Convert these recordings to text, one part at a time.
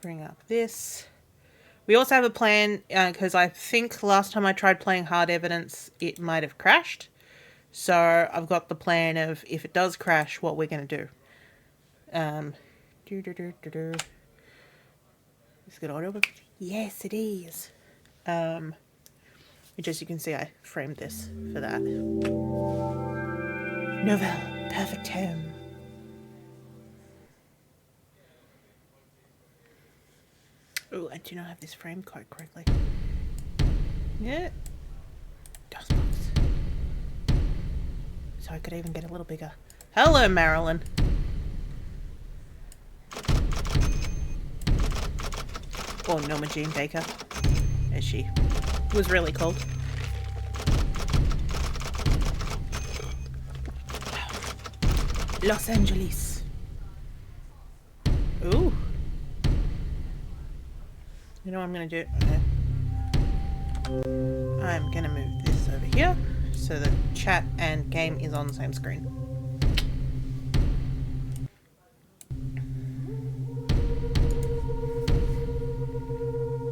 bring up this. We also have a plan, because I think last time I tried playing hard evidence, it might have crashed. So I've got the plan of, if it does crash, what we're going to do. Is it auto? Yes, it is. Which, as you can see, I framed this for that. Novelle, perfect home. Oh, I do not have this framed quite correctly. Yeah. Dustbox. So I could even get a little bigger. Hello, Marilyn. Or Norma Jean Baker, as she was really called. Los Angeles. Ooh. You know what I'm going to do? I'm going to move this over here so the chat and game is on the same screen.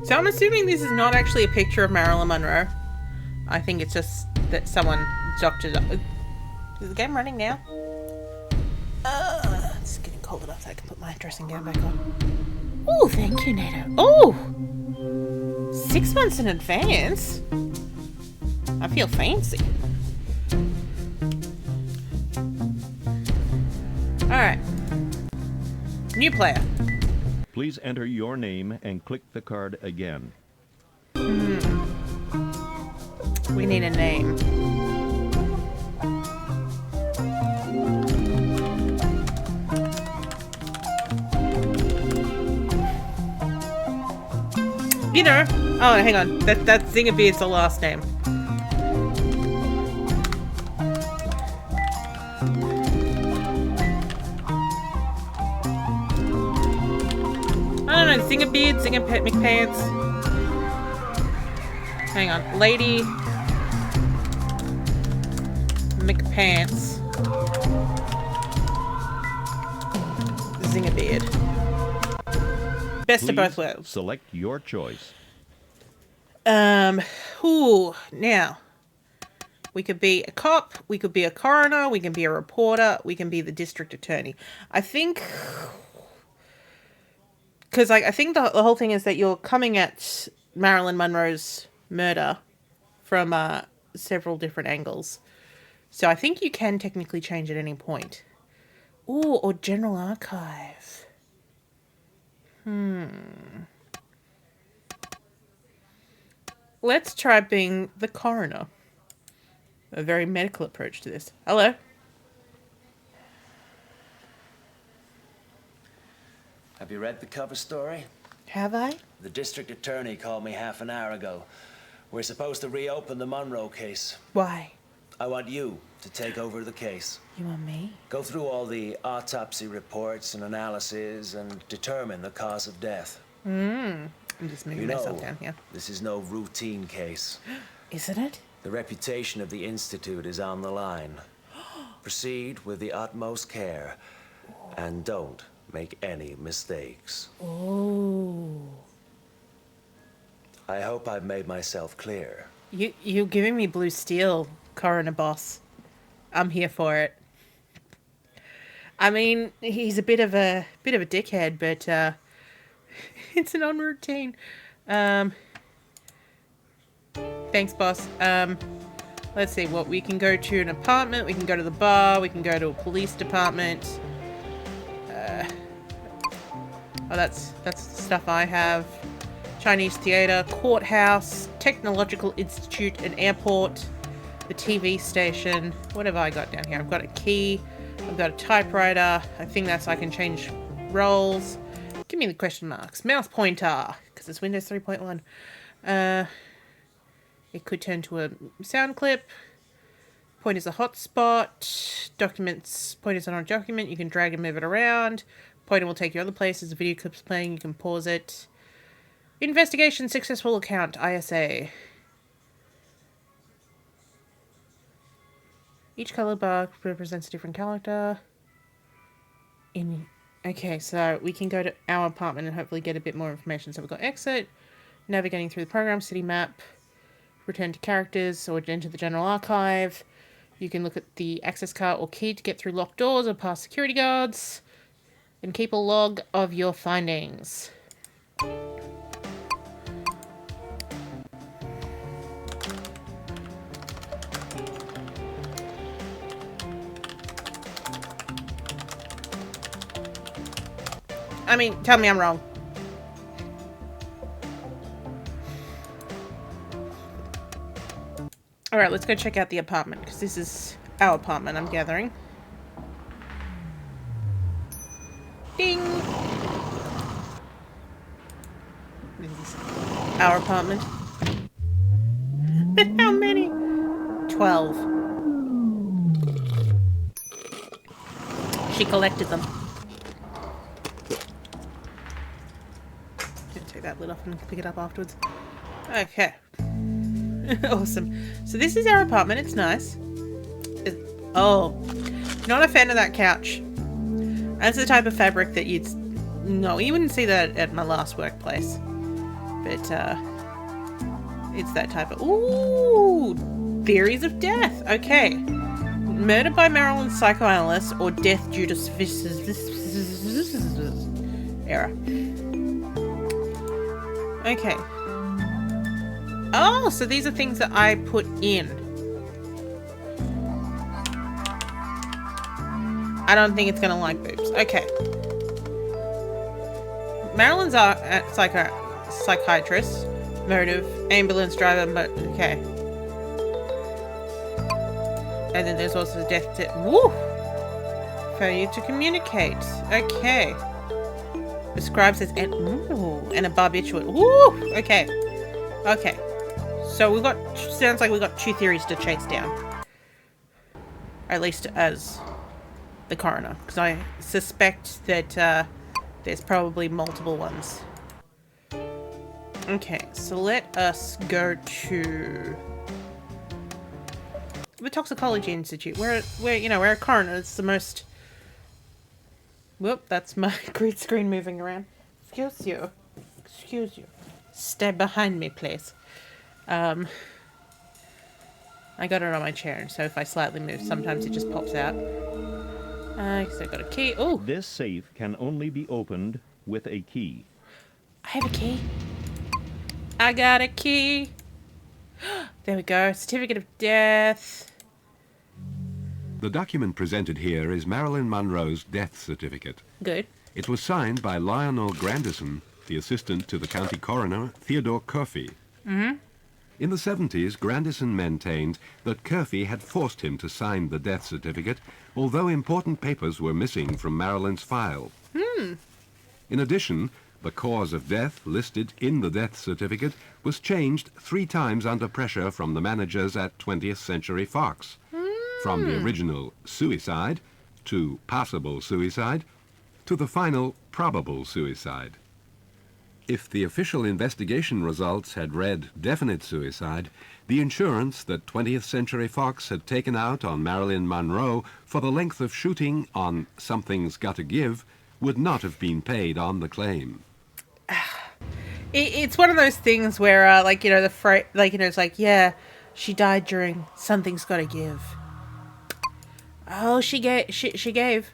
So I'm assuming this is not actually a picture of Marilyn Monroe. I think it's just that someone doctored up. Is the game running now? It's getting cold enough that I can put my dressing gown back on. Oh, thank you, Nato. Oh! 6 months in advance? I feel fancy. Alright. New player. Please enter your name and click the card again. We need a name. You know. Oh, hang on. That Zingabeard's the last name. I don't know. Zingabeard, McPants. Hang on. Lady McPants. Zingabeard. Best Please of both worlds. Select your choice. Ooh, now. We could be a cop, we could be a coroner, we can be a reporter, we can be the district attorney. I think... Because I think the whole thing is that you're coming at Marilyn Monroe's murder from several different angles. So I think you can technically change at any point. Ooh, or General Archive. Let's try being the coroner. A very medical approach to this. Hello. Have you read the cover story? Have I? The district attorney called me half an hour ago. We're supposed to reopen the Munroe case. Why? I want you to take over the case. You want me? Go through all the autopsy reports and analyses and determine the cause of death. I'm just moving myself down here. This is no routine case. Isn't it? The reputation of the Institute is on the line. Proceed with the utmost care and don't make any mistakes. Oh. I hope I've made myself clear. You're giving me blue steel, coroner boss. I'm here for it. I mean, he's a bit of a dickhead, but it's an on-routine. Thanks, boss. Let's see what we can go to an apartment, we can go to the bar, we can go to a police department. Oh, that's stuff I have. Chinese theater, courthouse, technological institute, an airport, the TV station. What have I got down here? I've got a key. I've got a typewriter. I think that's I can change roles. Give me the question marks. Mouse pointer, because it's Windows 3.1. It could turn to a sound clip. Pointer's a hotspot. Documents. Pointer's on a document. You can drag and move it around. Pointer will take you other places. The video clip's playing. You can pause it. Investigation successful account. ISA. Each color bar represents a different character. Okay, so we can go to our apartment and hopefully get a bit more information. So we've got exit, navigating through the program, city map, return to characters, or enter the general archive. You can look at the access card or key to get through locked doors or past security guards, and keep a log of your findings. I mean, tell me I'm wrong. Alright, let's go check out the apartment, because this is our apartment, I'm gathering. Ding! This is our apartment. How many? 12. She collected them. Take that lid off and pick it up afterwards. Okay. Awesome. So this is our apartment. It's nice. Oh, not a fan of that couch. That's the type of fabric that you wouldn't see that at my last workplace. But it's that type of theories of death. Okay, murder by Marilyn psychoanalyst or death due to error. Okay. Oh, so these are things that I put in. I don't think it's gonna like boobs. Okay. Marilyn's a psychiatrist. Motive. Ambulance driver. Okay. And then there's also death. Woo! Failure to communicate. Okay. Describes as and a barbiturate. Woo! Okay. Okay. So we've got, sounds like we've got 2 theories to chase down. At least as the coroner. Because I suspect that there's probably multiple ones. Okay, so let us go to the Toxicology Institute. We're a coroner. It's the most... Whoop, that's my green screen moving around. Excuse you. Excuse you. Stay behind me, please. I got it on my chair, and so if I slightly move, sometimes it just pops out. So I got a key. Oh! This safe can only be opened with a key. I have a key. I got a key. There we go. Certificate of death. The document presented here is Marilyn Munroe's death certificate. Good. It was signed by Lionel Grandison, the assistant to the county coroner, Theodore Curfey. Mm-hmm. In the 70s, Grandison maintained that Curfey had forced him to sign the death certificate, although important papers were missing from Marilyn's file. In addition, the cause of death listed in the death certificate was changed 3 times under pressure from the managers at 20th Century Fox. From the original suicide to possible suicide to the final probable suicide. If the official investigation results had read definite suicide, the insurance that 20th Century Fox had taken out on Marilyn Munroe for the length of shooting on Something's Gotta Give would not have been paid on the claim. It's one of those things where, it's like, yeah, she died during Something's Gotta Give. Oh, she gave.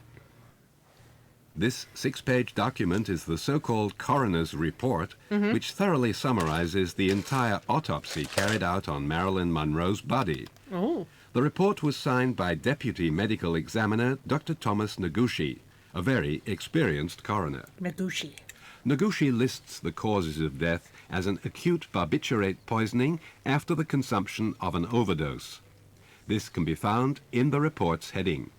This 6-page document is the so-called coroner's report, which thoroughly summarizes the entire autopsy carried out on Marilyn Munroe's body. Oh. The report was signed by Deputy Medical Examiner Dr. Thomas Noguchi, a very experienced coroner. Noguchi. Noguchi lists the causes of death as an acute barbiturate poisoning after the consumption of an overdose. This can be found in the report's heading.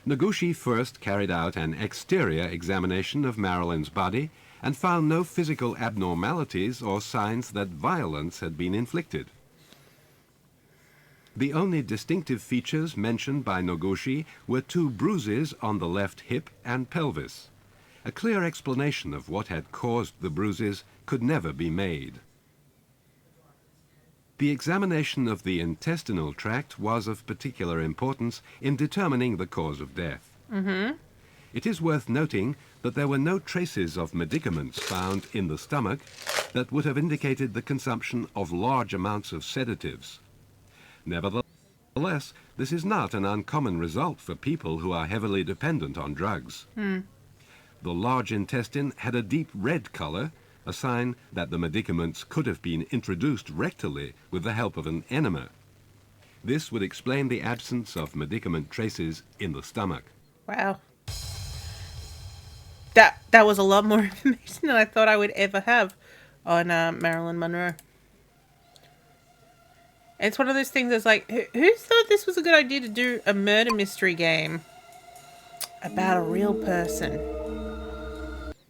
Noguchi first carried out an exterior examination of Marilyn's body and found no physical abnormalities or signs that violence had been inflicted. The only distinctive features mentioned by Noguchi were 2 bruises on the left hip and pelvis. A clear explanation of what had caused the bruises could never be made. The examination of the intestinal tract was of particular importance in determining the cause of death. It is worth noting that there were no traces of medicaments found in the stomach that would have indicated the consumption of large amounts of sedatives. Nevertheless, this is not an uncommon result for people who are heavily dependent on drugs. The large intestine had a deep red color, a sign that the medicaments could have been introduced rectally with the help of an enema. This would explain the absence of medicament traces in the stomach. Wow. That was a lot more information than I thought I would ever have on Marilyn Monroe. And it's one of those things that's like, who thought this was a good idea to do a murder mystery game about a real person?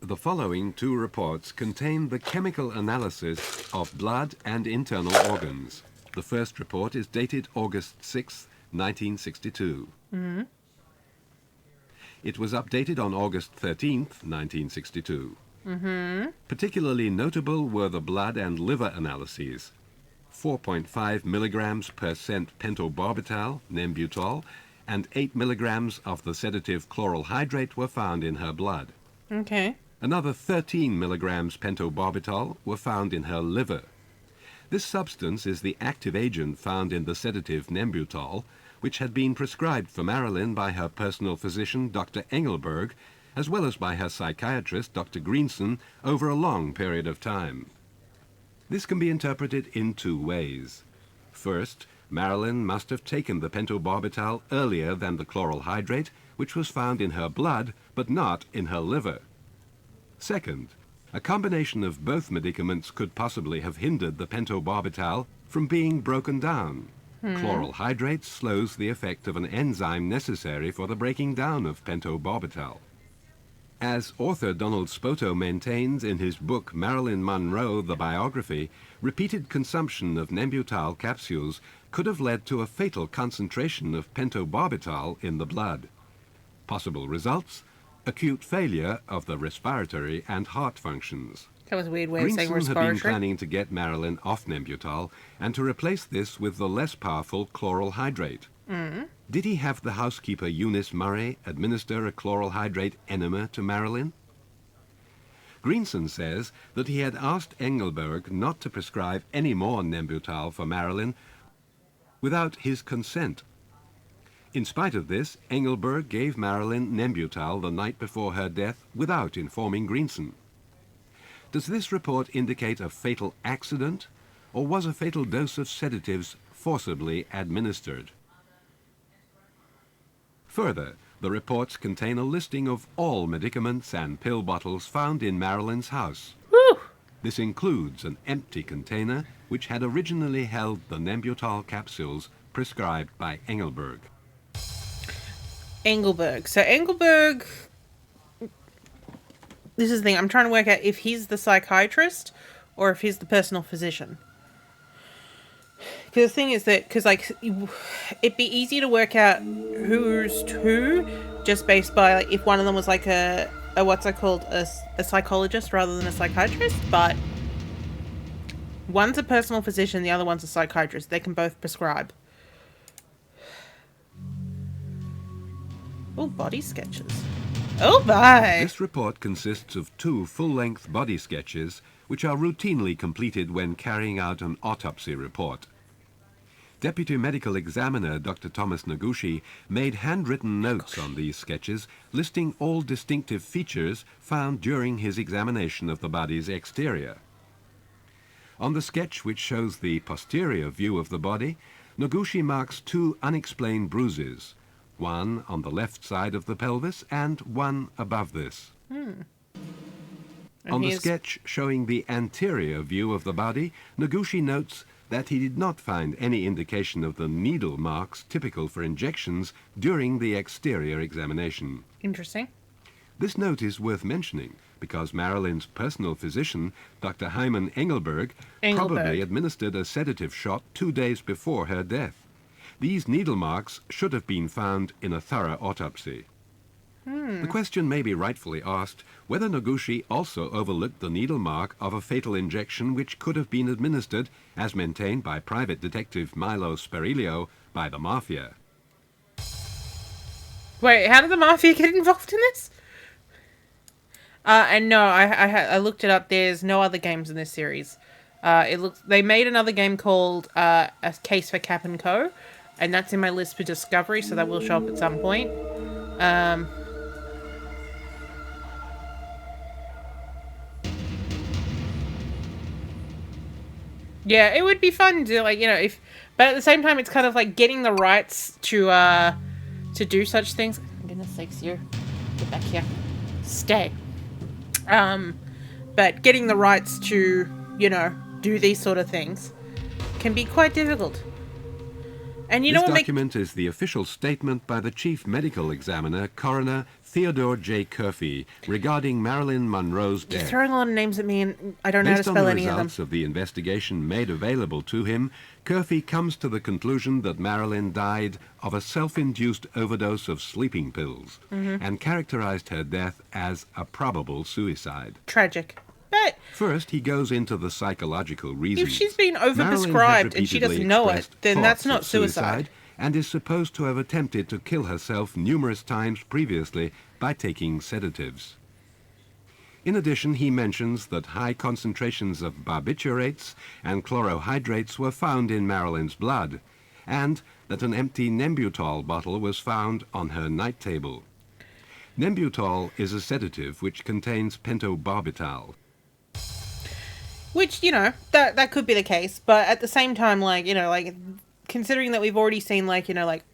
The following two reports contain the chemical analysis of blood and internal organs. The first report is dated August 6, 1962. It was updated on August 13th, 1962. Particularly notable were the blood and liver analyses. 4.5 milligrams per cent pentobarbital, Nembutal, and 8 milligrams of the sedative chloral hydrate were found in her blood. Okay. Another 13 milligrams pentobarbital were found in her liver. This substance is the active agent found in the sedative Nembutal, which had been prescribed for Marilyn by her personal physician, Dr. Engelberg, as well as by her psychiatrist, Dr. Greenson, over a long period of time. This can be interpreted in two ways. First, Marilyn must have taken the pentobarbital earlier than the chloral hydrate, which was found in her blood, but not in her liver. Second, a combination of both medicaments could possibly have hindered the pentobarbital from being broken down. Chloral hydrate slows the effect of an enzyme necessary for the breaking down of pentobarbital. As author Donald Spoto maintains in his book Marilyn Monroe, the Biography, repeated consumption of Nembutal capsules could have led to a fatal concentration of pentobarbital in the blood. Possible results: acute failure of the respiratory and heart functions. That was a weird way of saying Greenson had been respiratory. planning to get Marilyn off Nembutal and to replace this with the less powerful chloral hydrate. Did he have the housekeeper Eunice Murray administer a chloral hydrate enema to Marilyn? Greenson says that he had asked Engelberg not to prescribe any more Nembutal for Marilyn without his consent. In spite of this, Engelberg gave Marilyn Nembutal the night before her death without informing Greenson. Does this report indicate a fatal accident, or was a fatal dose of sedatives forcibly administered? Further, the reports contain a listing of all medicaments and pill bottles found in Marilyn's house. Whew. This includes an empty container which had originally held the Nembutal capsules prescribed by Engelberg. Engelberg. So Engelberg... This is the thing. I'm trying to work out if he's the psychiatrist or if he's the personal physician. Because the thing is that, it'd be easy to work out who's who just based by, like, if one of them was like a what's it called, a psychologist rather than a psychiatrist. But one's a personal physician, the other one's a psychiatrist. They can both prescribe. Oh, body sketches. Oh, bye. This report consists of 2 full-length body sketches which are routinely completed when carrying out an autopsy report. Deputy Medical Examiner Dr. Thomas Noguchi made handwritten notes on these sketches, listing all distinctive features found during his examination of the body's exterior. On the sketch which shows the posterior view of the body, Noguchi marks 2 unexplained bruises, one on the left side of the pelvis and one above this. On the sketch showing the anterior view of the body, Noguchi notes that he did not find any indication of the needle marks typical for injections during the exterior examination. Interesting. This note is worth mentioning because Marilyn's personal physician, Dr. Hyman Engelberg, probably administered a sedative shot 2 days before her death. These needle marks should have been found in a thorough autopsy. The question may be rightfully asked whether Noguchi also overlooked the needle mark of a fatal injection which could have been administered, as maintained by private detective Milo Sperilio, by the Mafia. Wait, how did the mafia get involved in this? And no, I looked it up. There's no other games in this series. They made another game called A Case for Cap and Co, and that's in my list for discovery, so that will show up at some point. Yeah, it would be fun to, like, you know, if, but at the same time, it's kind of like getting the rights to do such things. For goodness sakes, you get back here, stay. But getting the rights to, you know, do these sort of things can be quite difficult. And you know what? This document is the official statement by the Chief Medical Examiner, Coroner Theodore J. Curfey, regarding Marilyn Munroe's death. You're throwing a lot of names at me, and I don't know how to spell any of them. Based on the results of the investigation made available to him, Curfey comes to the conclusion that Marilyn died of a self-induced overdose of sleeping pills and characterized her death as a probable suicide. Tragic. But first, he goes into the psychological reasons. if she's been overprescribed and she doesn't know it, then that's not suicide. And is supposed to have attempted to kill herself numerous times previously by taking sedatives. In addition, he mentions that high concentrations of barbiturates and chlorohydrates were found in Marilyn's blood, and that an empty Nembutol bottle was found on her night table. Nembutol is a sedative which contains pentobarbital. Which, you know, that could be the case, but at the same time, like, you know, like, considering that we've already seen, like, you know, like,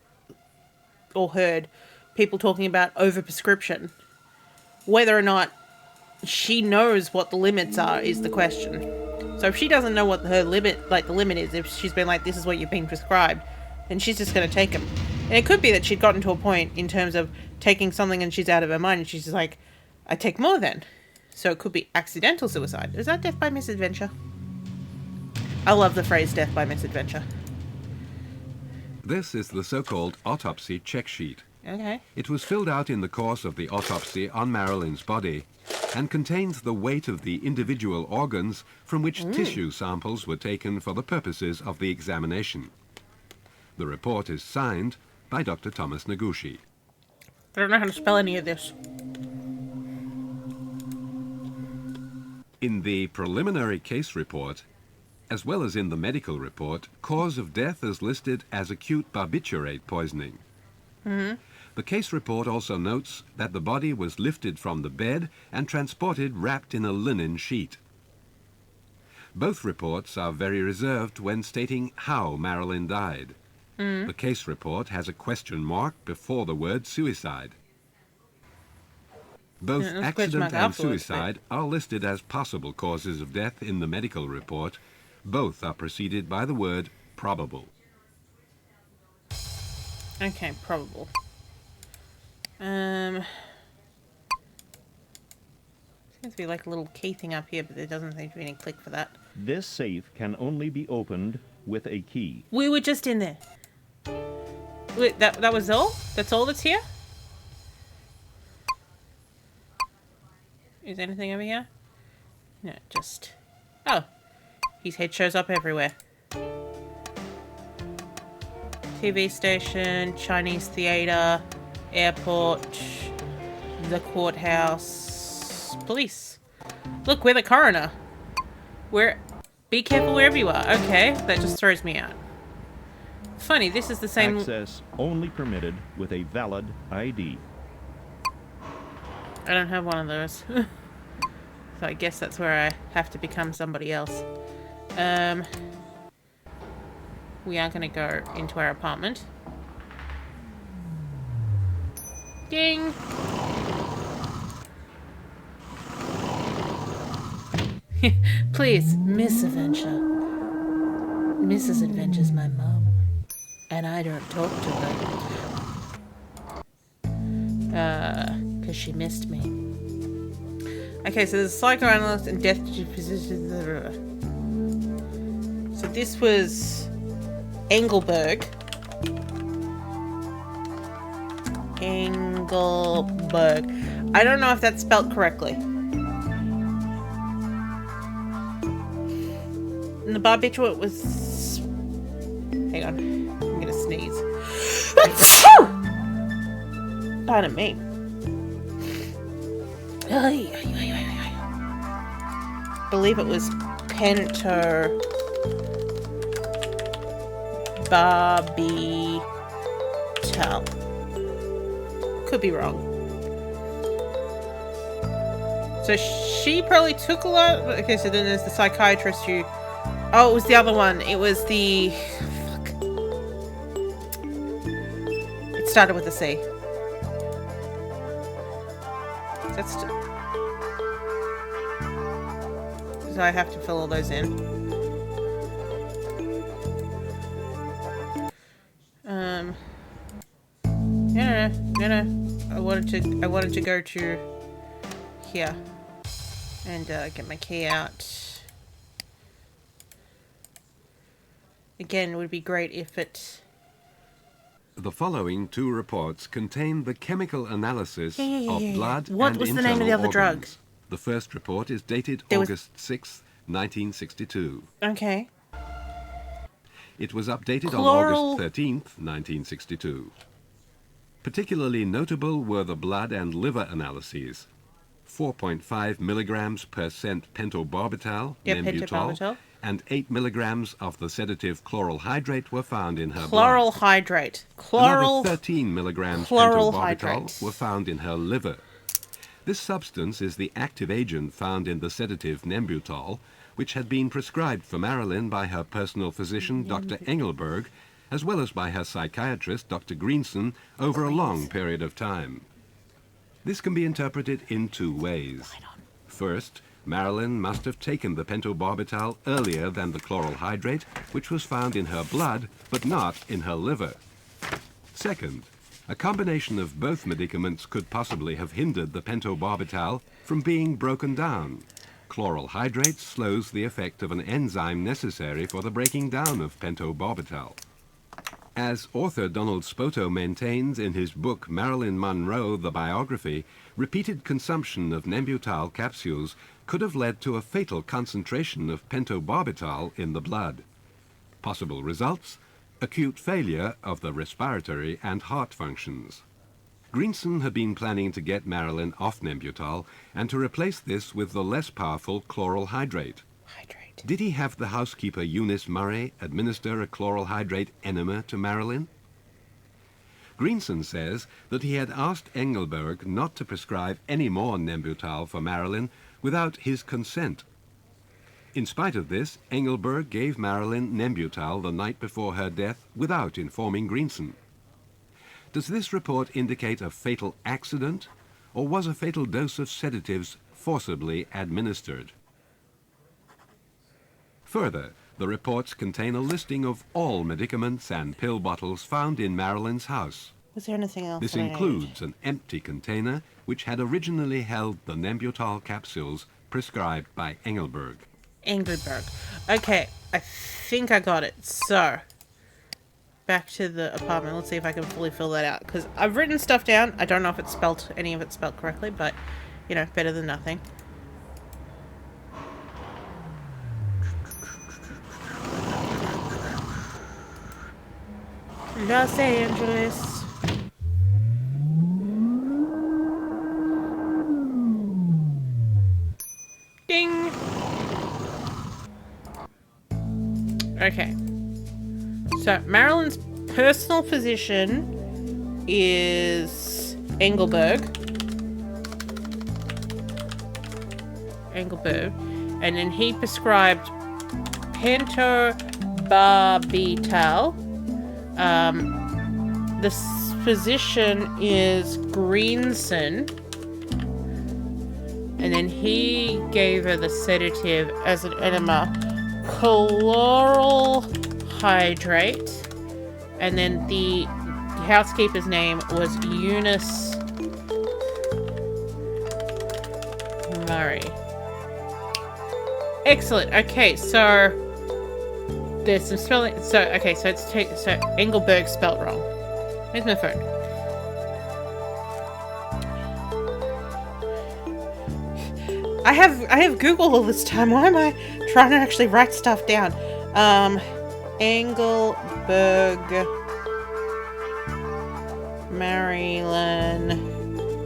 or heard people talking about overprescription, whether or not she knows what the limits are is the question. So if she doesn't know what her limit, like, the limit is, if she's been like, this is what you've been prescribed, then she's just going to take them. And it could be that she'd gotten to a point in terms of taking something and she's out of her mind and she's just like, I take more then. So it could be accidental suicide. Is that death by misadventure? I love the phrase death by misadventure. This is the so-called autopsy check sheet. Okay. It was filled out in the course of the autopsy on Marilyn's body and contains the weight of the individual organs from which tissue samples were taken for the purposes of the examination. The report is signed by Dr. Thomas Noguchi. I don't know how to spell any of this. In the preliminary case report, as well as in the medical report, cause of death is listed as acute barbiturate poisoning. The case report also notes that the body was lifted from the bed and transported wrapped in a linen sheet. Both reports are very reserved when stating how Marilyn died. The case report has a question mark before the word suicide. Both accident and suicide are listed as possible causes of death in the medical report. Both are preceded by the word probable. Okay, probable. Seems to be like a little key thing up here, but there doesn't seem to be any click for that. This safe can only be opened with a key. We were just in there. Wait, that was all? That's all that's here? Is anything over here? No, just... Oh. His head shows up everywhere. TV station, Chinese theater, airport, the courthouse, police. Look, we're the coroner. Be careful wherever you are. Okay, that just throws me out. Funny, this is the same... Access only permitted with a valid ID. I don't have one of those. So I guess that's where I have to become somebody else. We are going to go into our apartment. Ding! Please, Miss Adventure. Mrs. Adventure's my mom. And I don't talk to her. Because she missed me. Okay, so there's a psychoanalyst and death physician. So this was Engelberg. I don't know if that's spelled correctly. And the barbiturate was... Hang on. I'm gonna sneeze. Pardon me. Believe it was pentobarbital. Could be wrong. So she probably took a lot. Okay, so then there's the psychiatrist who... Oh, it was the other one. It was the... Fuck. It started with a C. That's... So I have to fill all those in. No. I wanted to go to here and get my key out. Again, it would be great if it... The following two reports contain the chemical analysis of blood What and was the name of the other internal drug? organs. The first report is dated There was- August 6th, 1962. Okay. It was updated Chloral- on August 13th, 1962. Particularly notable were the blood and liver analyses. 4.5 milligrams per cent pentobarbital, Yeah, Nembutal, pentobarbital. and 8 milligrams of the sedative chloral hydrate were found in her Chloral blood. hydrate. Another 13 milligrams chloral pentobarbital hydrate. were found in her liver. This substance is the active agent found in the sedative Nembutal, which had been prescribed for Marilyn by her personal physician, Dr. Engelberg, as well as by her psychiatrist, Dr. Greenson, over a long period of time. This can be interpreted in two ways. First, Marilyn must have taken the pentobarbital earlier than the chloral hydrate, which was found in her blood, but not in her liver. Second, a combination of both medicaments could possibly have hindered the pentobarbital from being broken down. Chloral hydrate slows the effect of an enzyme necessary for the breaking down of pentobarbital. As author Donald Spoto maintains in his book Marilyn Munroe, the Biography, repeated consumption of Nembutal capsules could have led to a fatal concentration of pentobarbital in the blood. Possible results: acute failure of the respiratory and heart functions. Greenson had been planning to get Marilyn off Nembutal and to replace this with the less powerful chloral hydrate. Did he have the housekeeper Eunice Murray administer a chloral hydrate enema to Marilyn? Greenson says that he had asked Engelberg not to prescribe any more Nembutal for Marilyn without his consent. In spite of this, Engelberg gave Marilyn Nembutal the night before her death without informing Greenson. Does this report indicate a fatal accident, or was a fatal dose of sedatives forcibly administered? Further, the reports contain a listing of all medicaments and pill bottles found in Marilyn's house. Was there anything else? This that I includes an empty container which had originally held the Nembutal capsules prescribed by Engelberg. Engelberg. Okay, I think I got it. So, back to the apartment. Let's see if I can fully fill that out. Because I've written stuff down. I don't know if it's spelt, any of it's spelt correctly, but, you know, better than nothing. Los Angeles. Ding. Okay. So Marilyn's personal physician is Engelberg. And then he prescribed pentobarbital. The physician is Greenson, and then he gave her the sedative as an enema, chloral hydrate, and then the housekeeper's name was Eunice Murray. Excellent. Okay, so there's some spelling. So okay, so it's so Engelberg spelled wrong. Where's my phone? I have Google all this time. Why am I trying to actually write stuff down? Engelberg Marilyn.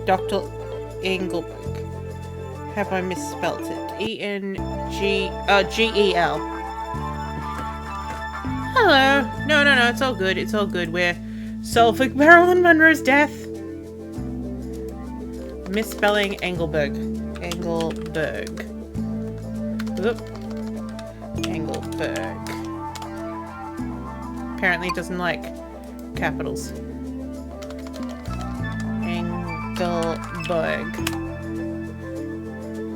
Dr. Engelberg. Have I misspelt it? G-E-L. Hello. No, it's all good. It's all good. We're solving Marilyn Monroe's death. Misspelling Engelberg. Engelberg. Whoop. Engelberg. Apparently doesn't like capitals. Engelberg.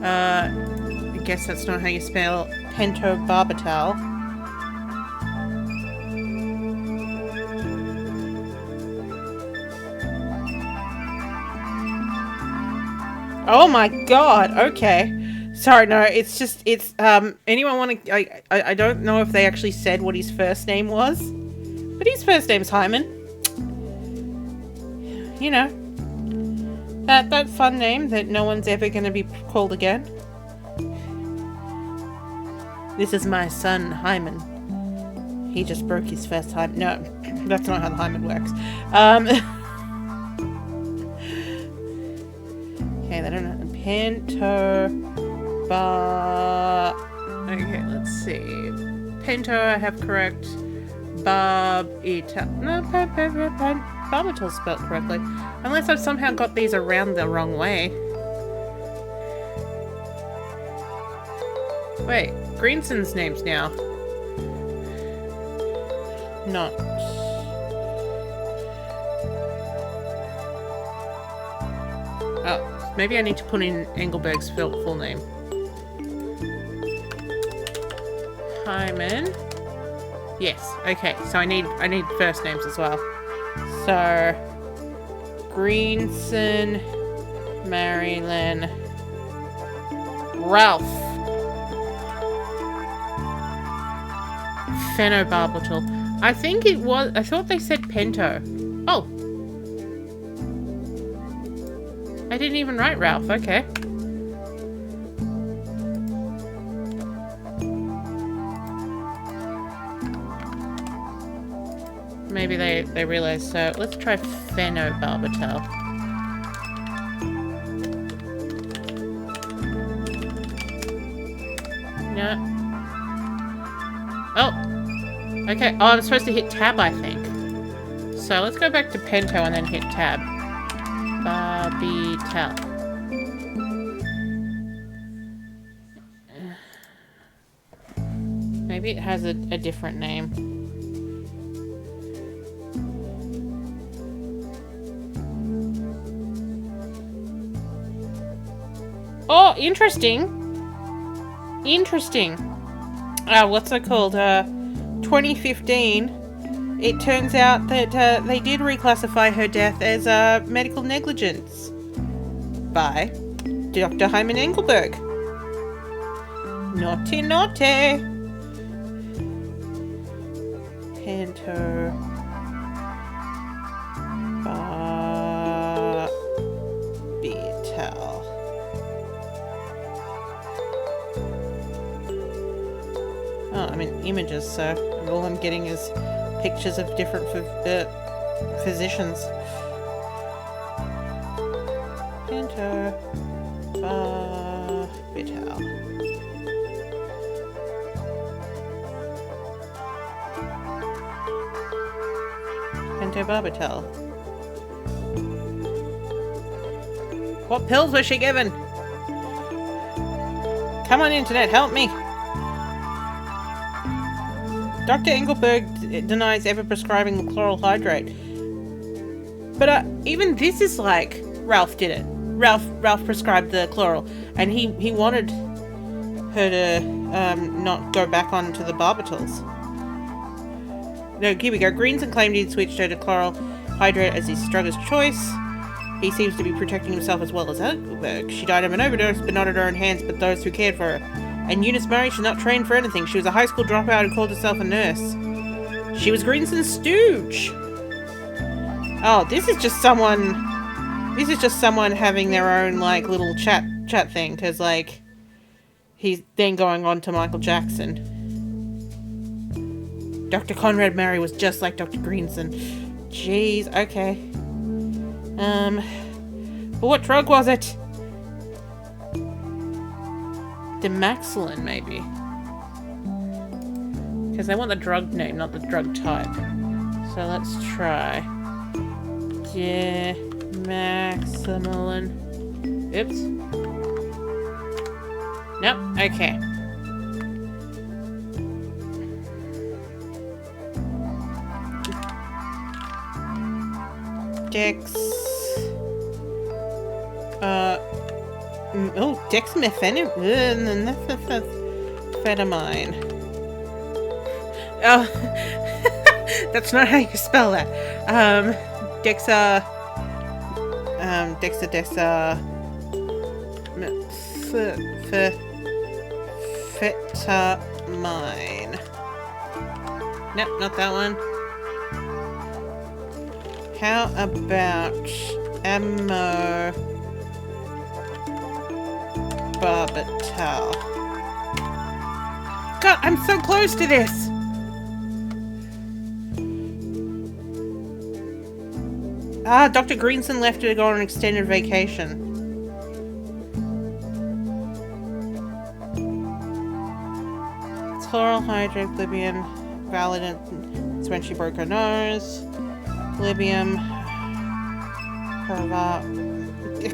I guess that's not how you spell pentobarbital. Oh my god, okay. Sorry, no, it's anyone want to, I don't know if they actually said what his first name was, but his first name's Hyman. You know, that fun name that no one's ever going to be called again. This is my son, Hyman. He just broke his first hymen. No, that's not how the hymen works. Okay, they don't know. Okay, let's see. Pento, I have correct. Barbital's spelled correctly. Unless I've somehow got these around the wrong way. Wait, Greenson's name's now. Not. Oh, maybe I need to put in Engelberg's full name. Hyman. Yes. Okay. So I need first names as well. So Greenson, Marilyn, Ralph, phenobarbital. I think it was. I thought they said Pento. Oh. I didn't even write Ralph. Okay. Maybe they realized. So let's try phenobarbital. No. Oh. Okay. Oh, I'm supposed to hit tab, I think. So let's go back to Pento and then hit tab. Barbital. Maybe it has a different name. Oh, interesting. Interesting. What's it called? 2015. It turns out that they did reclassify her death as medical negligence by Dr. Hyman Engelberg. Naughty, naughty. Pento. Barbital. Oh, I'm in images, so all I'm getting is pictures of different physicians. Pento Barbital. Pentobarbital. What pills was she given? Come on, internet, help me. Dr. Engelberg denies ever prescribing the chloral hydrate. But even this is like, Ralph did it. Ralph prescribed the chloral, and he wanted her to not go back onto the barbitals. No, here we go. Greenson claimed he'd switched her to chloral hydrate as his drug of choice. He seems to be protecting himself as well as Engelberg. She died of an overdose, but not at her own hands, but those who cared for her. And Eunice Murray, she's not trained for anything. She was a high school dropout who called herself a nurse. She was Greenson's stooge. Oh, this is just someone having their own, like, little chat thing. Because, like, he's then going on to Michael Jackson. Dr. Conrad Murray was just like Dr. Greenson. Jeez, okay. But what drug was it? Demaxilin, maybe. Because they want the drug name, not the drug type. So let's try. Demaxilin. Oops. Nope, okay. Dex. Oh, dexmethamphetamine. Oh, that's not how you spell that. Dexa. Fetamine. Nope, not that one. How about barbital? God, I'm so close to this! Ah, Dr. Greenson left to go on an extended vacation. It's chloral hydrate, Libyan, valid. It's when she broke her nose. Libium.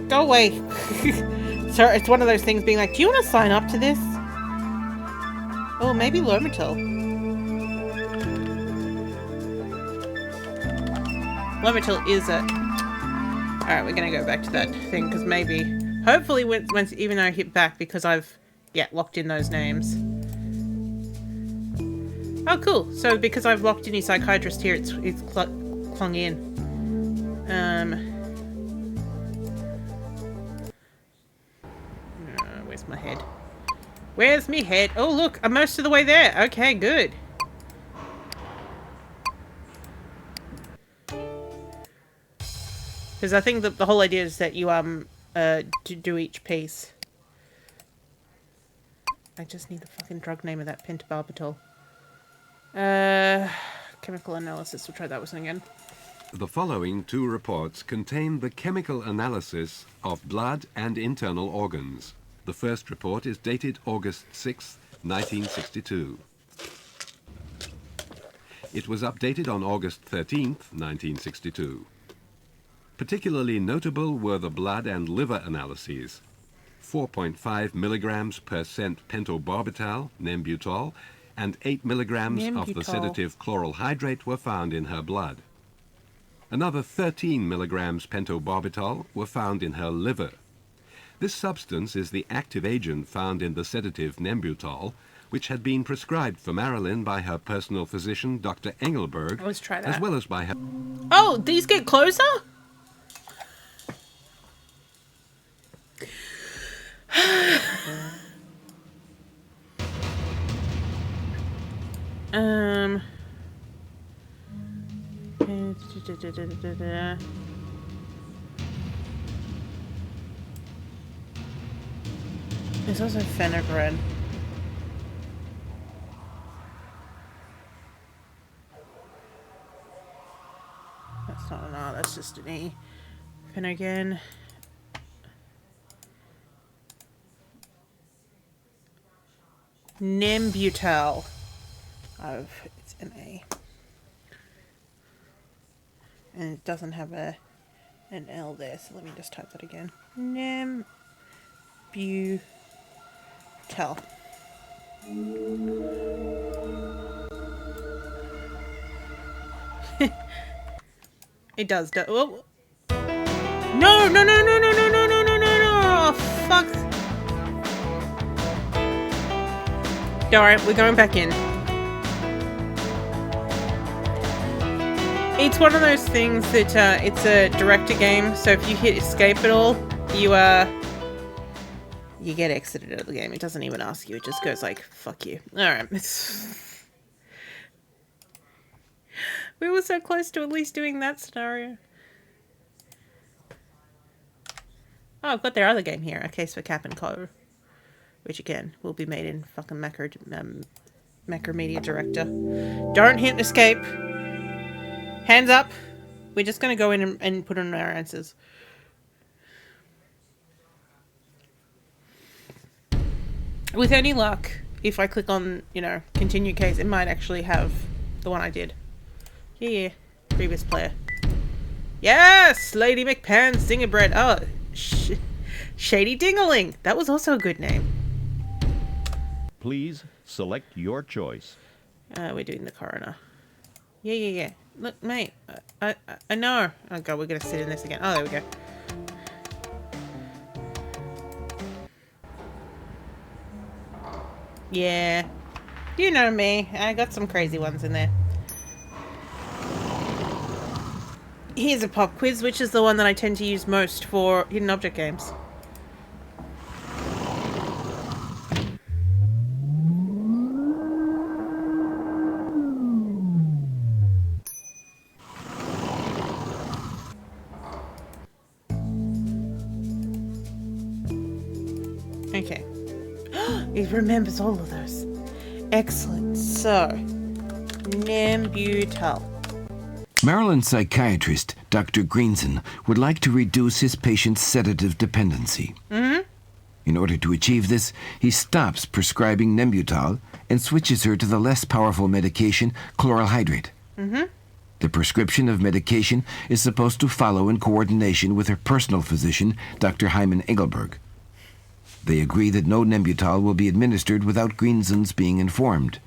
Go away. So it's one of those things being like, do you want to sign up to this? Oh, maybe Lomitil. Lomitil is it. Alright, we're going to go back to that thing because maybe, hopefully, once even though I hit back because I've, locked in those names. Oh, cool. So because I've locked in his psychiatrist here, it's clung in. Where's my head? Where's me head? Oh, look, I'm most of the way there. Okay, good. Because I think that the whole idea is that you do each piece. I just need the fucking drug name of that pentobarbital. Chemical analysis. We'll try that one again. The following two reports contain the chemical analysis of blood and internal organs. The first report is dated August 6, 1962. It was updated on August 13, 1962. Particularly notable were the blood and liver analyses. 4.5 milligrams per cent pentobarbital, Nembutal, and 8 milligrams of the sedative chloral hydrate were found in her blood. Another 13 milligrams pentobarbital were found in her liver. This substance is the active agent found in the sedative Nembutal, which had been prescribed for Marilyn by her personal physician, Dr. Engelberg, Let's try that. as well as by her... Oh, these get closer? There's also fenugreek. That's not an R, that's just an E. Fenugreek. Nembutal. It's an A. And it doesn't have an L there, so let me just type that again. Nembutal. It does. Oh. No! Oh, fuck. Alright, we're going back in. It's one of those things that it's a director game, so if you hit escape at all, you get exited out of the game. It doesn't even ask you, it just goes like, fuck you. Alright. We were so close to at least doing that scenario. Oh, I've got their other game here, A Case for Cap and Co. Which again, will be made in fucking Macromedia Director. Don't hit escape. Hands up. We're just going to go in and put in our answers. With any luck, if I click on, continue case, it might actually have the one I did. Yeah. Previous player. Yes! Lady McPan's Zingerbread. Oh, Shady Dingaling. That was also a good name. Please select your choice. We're doing the coroner. Yeah. Look, mate. I know. Oh, God, we're going to sit in this again. Oh, there we go. Yeah. You know me. I got some crazy ones in there. Here's a pop quiz, which is the one that I tend to use most for hidden object games. Okay. It remembers all of those. Excellent. So, Nembutal. Marilyn's psychiatrist, Dr. Greenson, would like to reduce his patient's sedative dependency. In order to achieve this, he stops prescribing Nembutal and switches her to the less powerful medication, chloral hydrate. The prescription of medication is supposed to follow in coordination with her personal physician, Dr. Hyman Engelberg. They agree that no Nembutal will be administered without Greenson's being informed.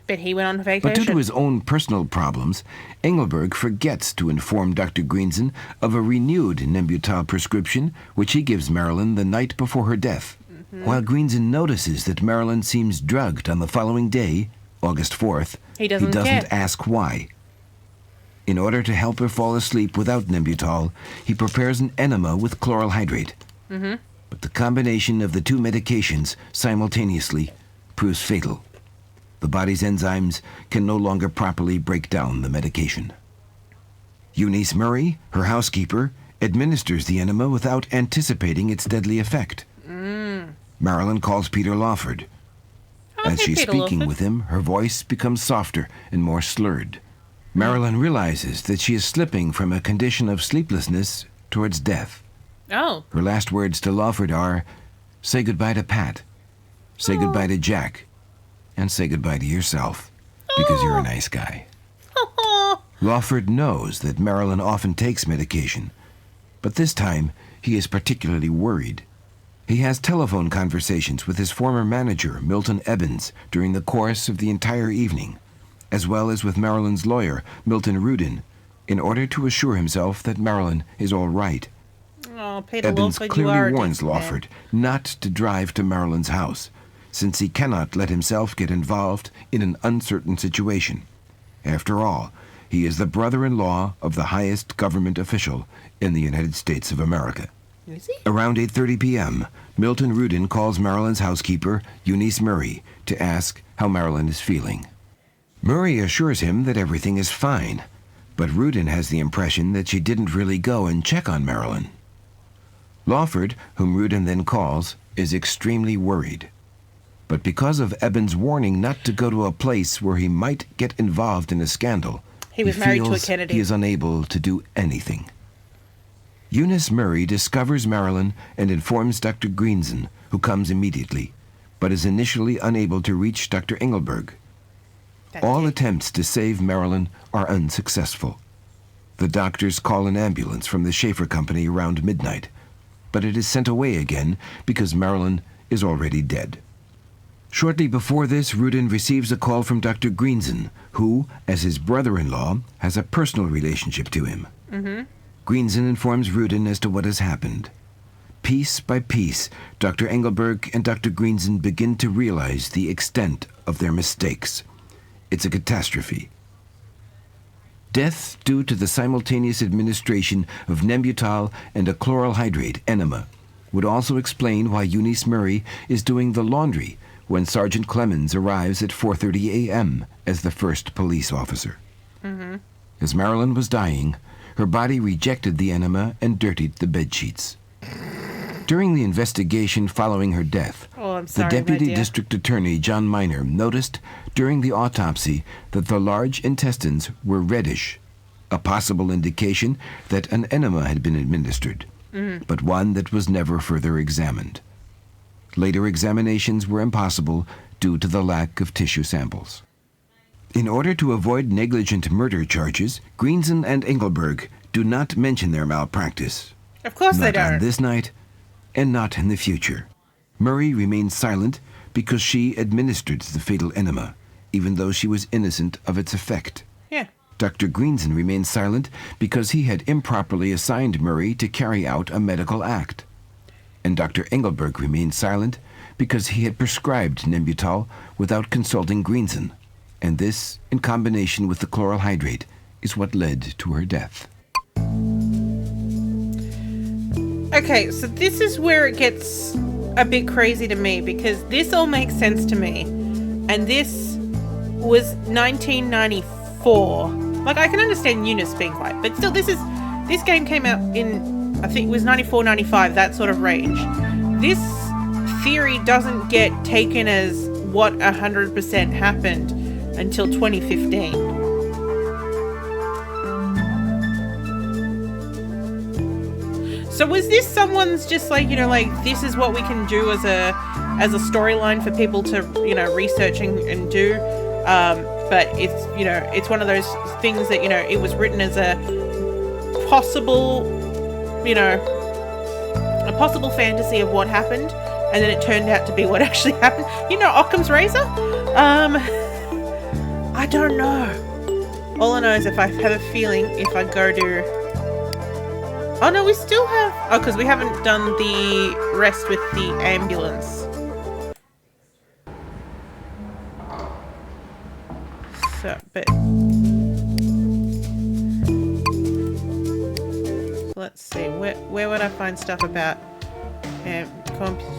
But he went on vacation. But due to his own personal problems, Engelberg forgets to inform Dr. Greenson of a renewed Nembutal prescription, which he gives Marilyn the night before her death. While Greenson notices that Marilyn seems drugged on the following day, August 4th, he doesn't care. Ask why. In order to help her fall asleep without Nembutal, he prepares an enema with chloral hydrate. But the combination of the two medications simultaneously proves fatal. The body's enzymes can no longer properly break down the medication. Eunice Murray, her housekeeper, administers the enema without anticipating its deadly effect. Marilyn calls Peter Lawford. As she's speaking with him, her voice becomes softer and more slurred. Marilyn realizes that she is slipping from a condition of sleeplessness towards death. Oh. Her last words to Lawford are, "Say goodbye to Pat. Say goodbye to Jack. And say goodbye to yourself, because you're a nice guy." Lawford knows that Marilyn often takes medication, but this time he is particularly worried. He has telephone conversations with his former manager, Milton Ebbins, during the course of the entire evening, as well as with Marilyn's lawyer, Milton Rudin, in order to assure himself that Marilyn is all right. Oh, Peter Ebbins Lawford, you are clearly a warns decent man. Lawford not to drive to Marilyn's house, since he cannot let himself get involved in an uncertain situation. After all, he is the brother-in-law of the highest government official in the United States of America. Is he? Around 8:30 p.m., Milton Rudin calls Marilyn's housekeeper, Eunice Murray, to ask how Marilyn is feeling. Murray assures him that everything is fine, but Rudin has the impression that she didn't really go and check on Marilyn. Lawford, whom Rudin then calls, is extremely worried. But because of Ebbins' warning not to go to a place where he might get involved in a scandal, He was married to a feels Kennedy. he is unable to do anything. Eunice Murray discovers Marilyn and informs Dr. Greenson, who comes immediately, but is initially unable to reach Dr. Engelberg. All attempts to save Marilyn are unsuccessful. The doctors call an ambulance from the Schaefer Company around midnight, but it is sent away again because Marilyn is already dead. Shortly before this, Rudin receives a call from Dr. Greenson, who, as his brother-in-law, has a personal relationship to him. Greenson informs Rudin as to what has happened. Piece by piece, Dr. Engelberg and Dr. Greenson begin to realize the extent of their mistakes. It's a catastrophe. Death due to the simultaneous administration of Nembutal and a chloral hydrate enema would also explain why Eunice Murray is doing the laundry when Sergeant Clemens arrives at 4:30 a.m. as the first police officer. As Marilyn was dying, her body rejected the enema and dirtied the bedsheets. During the investigation following her death, Oh, I'm the sorry, Deputy my dear. District Attorney, John Miner, noticed during the autopsy that the large intestines were reddish. a possible indication that an enema had been administered, but one that was never further examined. Later examinations were impossible due to the lack of tissue samples. In order to avoid negligent murder charges, Greenson and Engelberg do not mention their malpractice. Of course they Not don't. on this night, and not in the future. Murray remains silent because she administered the fatal enema, even though she was innocent of its effect. Yeah. Dr. Greenson remains silent because he had improperly assigned Murray to carry out a medical act. And Dr. Engelberg remains silent because he had prescribed Nembutal without consulting Greenson. And this, in combination with the chloral hydrate, is what led to her death. Okay, so this is where it gets a bit crazy to me, because this all makes sense to me. And this was 1994. Like, I can understand Eunice being quiet, but still, this game came out in, I think it was 94, 95, that sort of range. This theory doesn't get taken as what 100% happened until 2015. So was this someone's just like, like, this is what we can do as a storyline for people to, research and do? But it's, it's one of those things that, it was written as a possible, a possible fantasy of what happened, and then it turned out to be what actually happened. Occam's razor? I don't know. All I know is if I have a feeling, if I go to... Oh no, we still have... Oh, because we haven't done the rest with the ambulance. So, but... Let's see, where would I find stuff about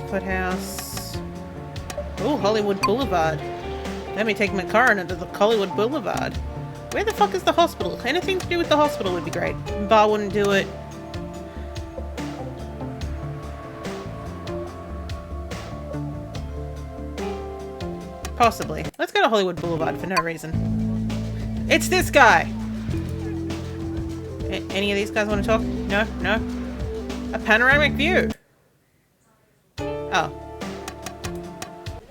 Courthouse? Oh, Hollywood Boulevard. Let me take my car into the Hollywood Boulevard. Where the fuck is the hospital? Anything to do with the hospital would be great. Bar wouldn't do it. Possibly. Let's go to Hollywood Boulevard for no reason. It's this guy! Any of these guys want to talk? No? No? A panoramic view! Oh.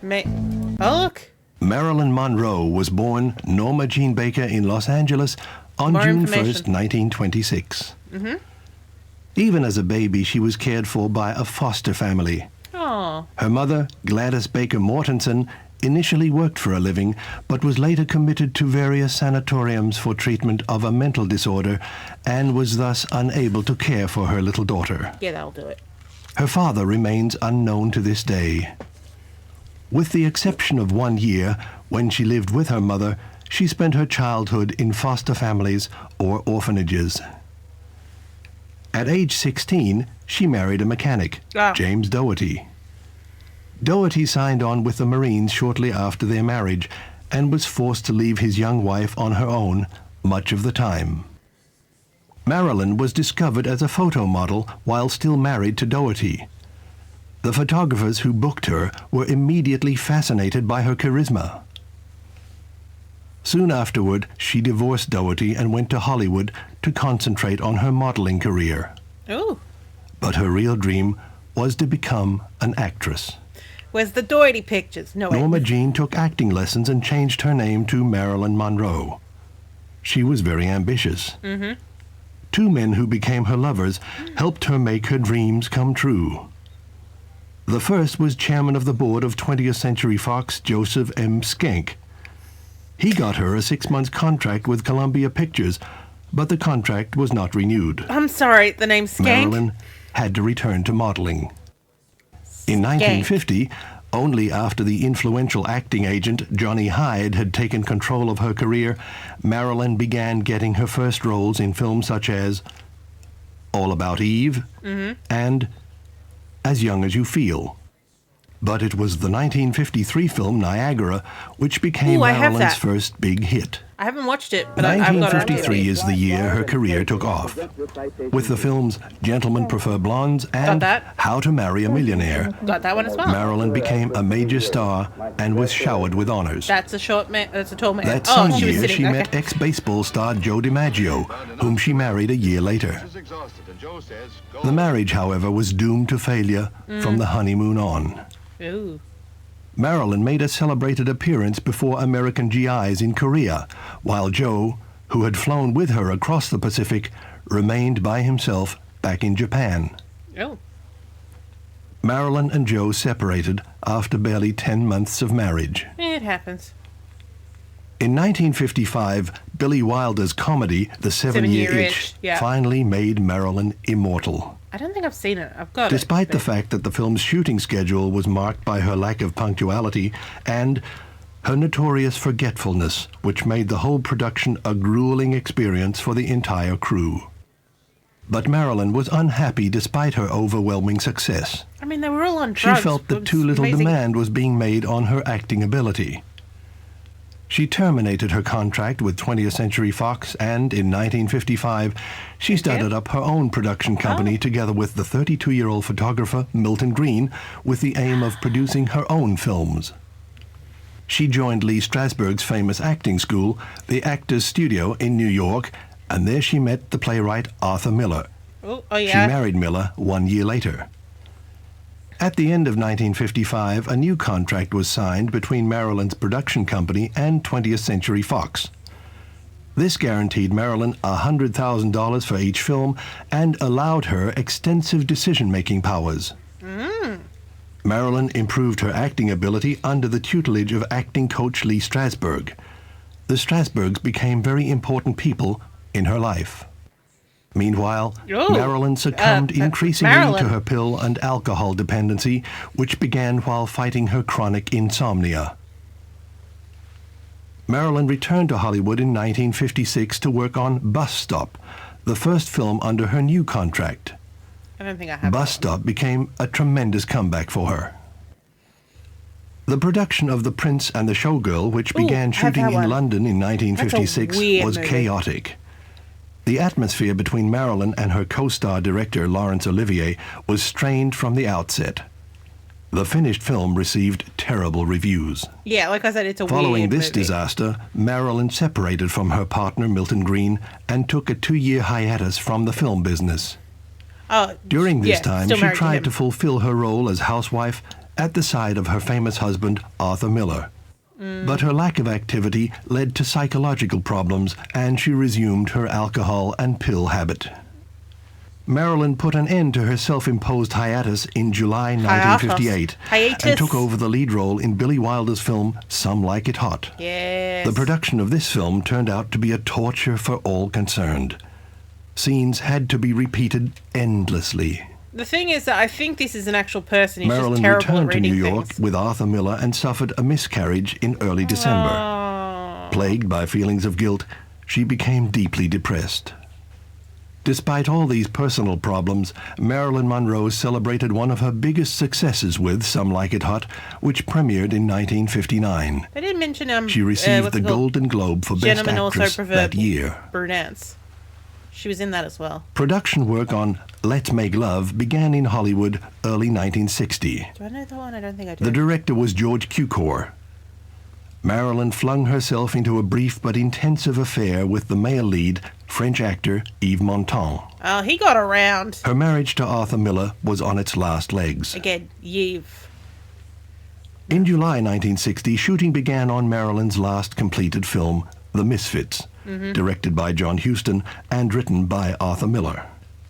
Oh, look! Marilyn Munroe was born Norma Jean Baker in Los Angeles on More June 1st, information. 1926. Even as a baby, she was cared for by a foster family. Oh. Her mother, Gladys Baker Mortensen, initially worked for a living, but was later committed to various sanatoriums for treatment of a mental disorder and was thus unable to care for her little daughter. Yeah, that'll do it. Her father remains unknown to this day. With the exception of 1 year, when she lived with her mother, she spent her childhood in foster families or orphanages. At age 16, she married a mechanic, James Doherty. Doherty signed on with the Marines shortly after their marriage and was forced to leave his young wife on her own much of the time. Marilyn was discovered as a photo model while still married to Doherty. The photographers who booked her were immediately fascinated by her charisma. Soon afterward, she divorced Doherty and went to Hollywood to concentrate on her modeling career. Ooh. But her real dream was to become an actress. Where's the Doherty pictures? No, wait. Norma Jean took acting lessons and changed her name to Marilyn Munroe. She was very ambitious. Two men who became her lovers helped her make her dreams come true. The first was chairman of the board of 20th Century Fox, Joseph M. Schenck. He got her a 6-month contract with Columbia Pictures, but the contract was not renewed. I'm sorry, the name's Skank. Marilyn had to return to modeling. In 1950, only after the influential acting agent Johnny Hyde had taken control of her career, Marilyn began getting her first roles in films such as All About Eve and As Young as You Feel. but it was the 1953 film Niagara which became Ooh, I have Marilyn's that. first big hit. I haven't watched it, but I've got it. 1953 is the year her career took off, with the films Gentlemen Prefer Blondes and that. How to Marry a Millionaire. Got that one as well. Marilyn became a major star and was showered with honors. That's a short man. That's a tall man. That Oh, same she was year, sitting. she Okay. met ex-baseball star Joe DiMaggio, whom she married a year later. The marriage, however, was doomed to failure from the honeymoon on. Ooh. Marilyn made a celebrated appearance before American GIs in Korea, while Joe, who had flown with her across the Pacific, remained by himself back in Japan. Oh. Marilyn and Joe separated after barely 10 months of marriage. It happens. In 1955, Billy Wilder's comedy, The Seven-Year Seven-Year Itch, Itch, yeah. finally made Marilyn immortal. I don't think I've seen it. I've got Despite it. the fact that the film's shooting schedule was marked by her lack of punctuality and her notorious forgetfulness, which made the whole production a grueling experience for the entire crew. But Marilyn was unhappy despite her overwhelming success. I mean, they were all on She drugs. felt It that was too little amazing. demand was being made on her acting ability. She terminated her contract with 20th Century Fox, and in 1955, she started up her own production company together with the 32-year-old photographer Milton Green with the aim of producing her own films. She joined Lee Strasberg's famous acting school, the Actors Studio in New York, and there she met the playwright Arthur Miller. Oh She yeah. married Miller 1 year later. At the end of 1955, a new contract was signed between Marilyn's production company and 20th Century Fox. This guaranteed Marilyn $100,000 for each film and allowed her extensive decision-making powers. Marilyn improved her acting ability under the tutelage of acting coach Lee Strasberg. The Strasbergs became very important people in her life. Meanwhile, Oh, Marilyn succumbed increasingly Marilyn. to her pill and alcohol dependency, which began while fighting her chronic insomnia. Marilyn returned to Hollywood in 1956 to work on Bus Stop, the first film under her new contract. I don't think I have. Bus Stop became a tremendous comeback for her. The production of The Prince and the Showgirl, which Ooh, began I have shooting that in one. London in 1956, weird was movie. chaotic. The atmosphere between Marilyn and her co-star director Laurence Olivier was strained from the outset. The finished film received terrible reviews. Yeah, like I said, it's a Following weird this movie. disaster, Marilyn separated from her partner Milton Green and took a 2-year hiatus from the film business. Oh, During this yeah, time, still she married tried him. to fulfill her role as housewife at the side of her famous husband, Arthur Miller. But her lack of activity led to psychological problems, and she resumed her alcohol and pill habit. Marilyn put an end to her self-imposed hiatus in July 1958 Hiatus. and took over the lead role in Billy Wilder's film Some Like It Hot. Yes. The production of this film turned out to be a torture for all concerned. Scenes had to be repeated endlessly. The thing is that I think this is an actual person. He's just Marilyn terrible returned at to reading New York things. with Arthur Miller and suffered a miscarriage in early December. Oh. Plagued by feelings of guilt, she became deeply depressed. Despite all these personal problems, Marilyn Monroe celebrated one of her biggest successes with Some Like It Hot, which premiered in 1959. They didn't mention She received what's the it called? Golden Globe for Best Gentlemen also Actress prefer that year. brunettes. She was in that as well. Production work on Let's Make Love began in Hollywood early 1960. Do I know that one? I don't think I do. The director was George Cukor. Marilyn flung herself into a brief but intensive affair with the male lead, French actor Yves Montand. Oh, he got around. Her marriage to Arthur Miller was on its last legs. Again, Yves. In July 1960, shooting began on Marilyn's last completed film, The Misfits, directed by John Huston and written by Arthur Miller.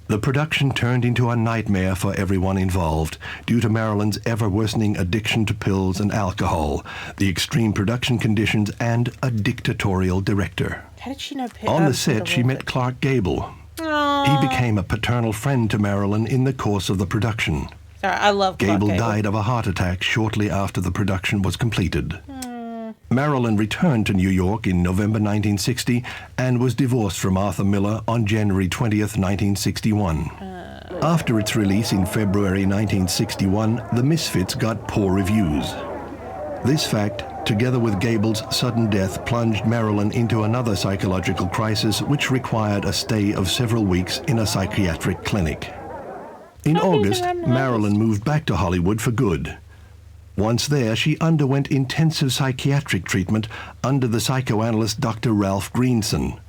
The production turned into a nightmare for everyone involved due to Marilyn's ever-worsening addiction to pills and alcohol, the extreme production conditions, and a dictatorial director. How did she know? On the set, she met Clark Gable. He became a paternal friend to Marilyn in the course of the production. Sorry, I love Clark Gable Gable. died of a heart attack shortly after the production was completed. Marilyn returned to New York in November 1960 and was divorced from Arthur Miller on January 20th, 1961. After its release in February 1961, The Misfits got poor reviews. This fact, together with Gable's sudden death, plunged Marilyn into another psychological crisis which required a stay of several weeks in a psychiatric clinic. In August, Marilyn moved back to Hollywood for good. Once there, she underwent intensive psychiatric treatment under the psychoanalyst Dr. Ralph Greenson.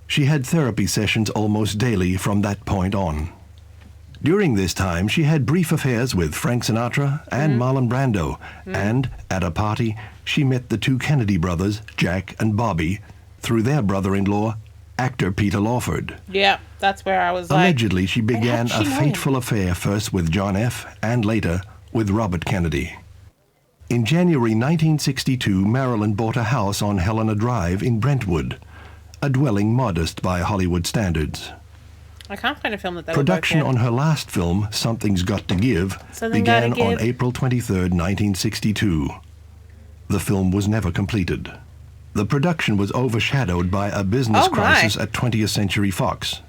She had therapy sessions almost daily from that point on. During this time, she had brief affairs with Frank Sinatra and Marlon Brando, and at a party, she met the two Kennedy brothers, Jack and Bobby, through their brother-in-law, actor Peter Lawford. Yeah, that's where I was like... Allegedly, she began how did a she know fateful affair first with John F. and later with Robert Kennedy. In January 1962, Marilyn bought a house on Helena Drive in Brentwood, a dwelling modest by Hollywood standards. I can't find a film that they Production were both on in. her last film, Something's Got to Give, Something began Gotta on Give. April 23, 1962. The film was never completed. The production was overshadowed by a business Oh, my. crisis at 20th Century Fox.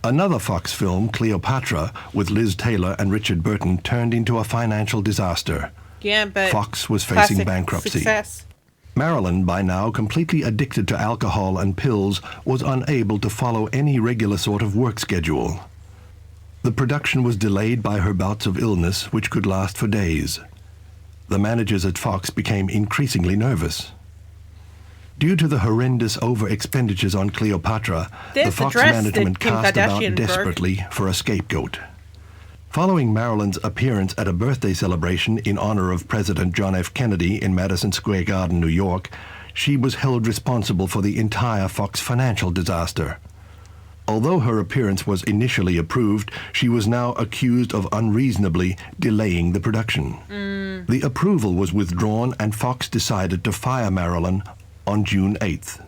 Another Fox film, Cleopatra, with Liz Taylor and Richard Burton, turned into a financial disaster. Yeah, but... Fox was facing classic bankruptcy. Success. Marilyn, by now completely addicted to alcohol and pills, was unable to follow any regular sort of work schedule. The production was delayed by her bouts of illness, which could last for days. The managers at Fox became increasingly nervous. Due to the horrendous over-expenditures on Cleopatra, There's the the Fox dress management that Kim cast Kardashian about broke. desperately for a scapegoat. Following Marilyn's appearance at a birthday celebration in honor of President John F. Kennedy in Madison Square Garden, New York, she was held responsible for the entire Fox financial disaster. Although her appearance was initially approved, she was now accused of unreasonably delaying the production. The approval was withdrawn and Fox decided to fire Marilyn on June 8th.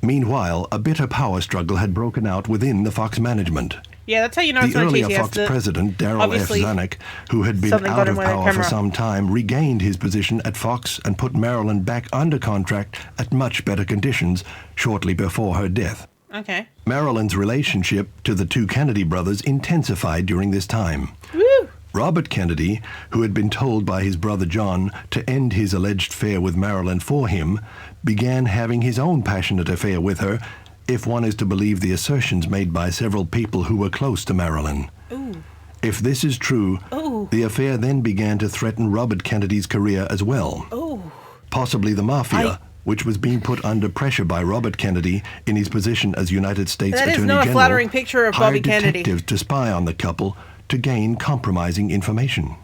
Meanwhile, a bitter power struggle had broken out within the Fox management. Yeah, that's how you know it's The not earlier TTS. Fox president, Darrell F. obviously Zanuck, who had been something got out him of with a power for camera. some time, regained his position at Fox and put Marilyn back under contract at much better conditions shortly before her death. Okay. Marilyn's relationship to the two Kennedy brothers intensified during this time. Woo! Robert Kennedy, who had been told by his brother John to end his alleged affair with Marilyn for him, began having his own passionate affair with her, if one is to believe the assertions made by several people who were close to Marilyn. Ooh. If this is true, Ooh. the affair then began to threaten Robert Kennedy's career as well. Ooh. Possibly the mafia, which was being put under pressure by Robert Kennedy in his position as United States That is Attorney not a General, flattering picture of Bobby hired Kennedy. detectives to spy on the couple to gain compromising information.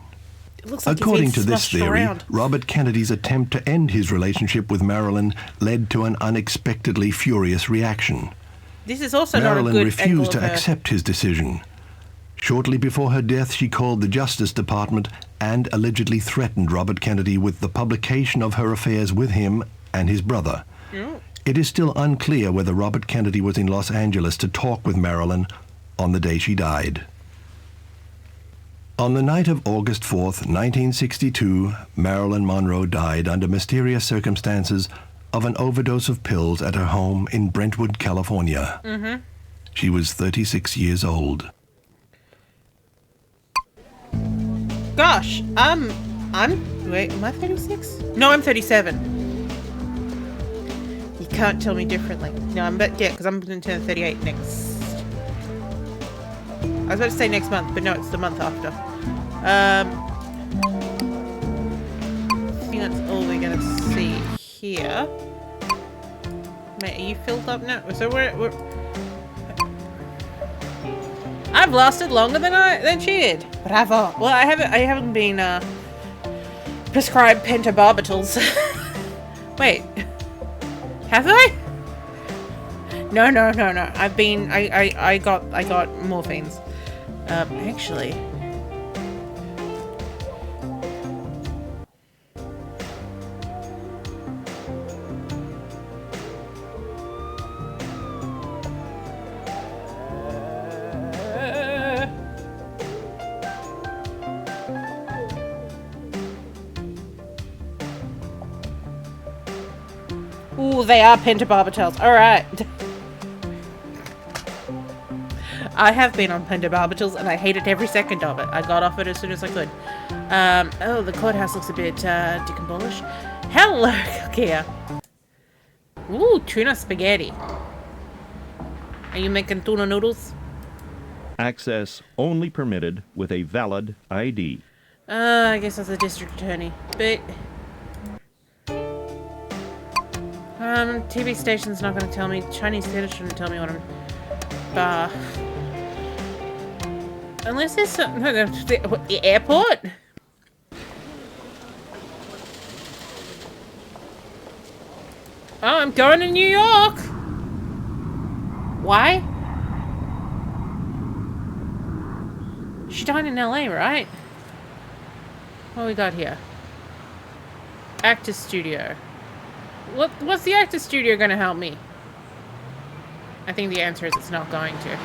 It looks like According he's to been this smushed theory, around. Robert Kennedy's attempt to end his relationship with Marilyn led to an unexpectedly furious reaction. This is also Marilyn not a good refused angle to of her. accept his decision. Shortly before her death, she called the Justice Department and allegedly threatened Robert Kennedy with the publication of her affairs with him and his brother. It is still unclear whether Robert Kennedy was in Los Angeles to talk with Marilyn on the day she died. On the night of August 4th, 1962, Marilyn Munroe died under mysterious circumstances of an overdose of pills at her home in Brentwood, California. She was 36 years old. Gosh, wait, am I 36? No, I'm 37. You can't tell me differently. No, because I'm going to turn 38 next. I was about to say next month, but no, it's the month after. I think that's all we're going to see here. Mate, are you filled up now? So we're I've lasted longer than she did. But I haven't been prescribed pentabarbitals. Wait. Have I? No. I got morphines. Actually. Ooh, they are pentabarbitals. All right. I have been on pentobarbital and I hated every second of it. I got off it as soon as I could. Oh, the courthouse looks a bit dick and bullish. Hello, Kia. Ooh, tuna spaghetti. Are you making tuna noodles? Access only permitted with a valid ID. I guess that's a district attorney. But TV station's not going to tell me. Chinese theater shouldn't tell me what I'm. Unless there's some the airport. Oh, I'm going to New York. Why? She died in LA, right? What we got here? Actors Studio. What's the Actors Studio gonna help me? I think the answer is it's not going to.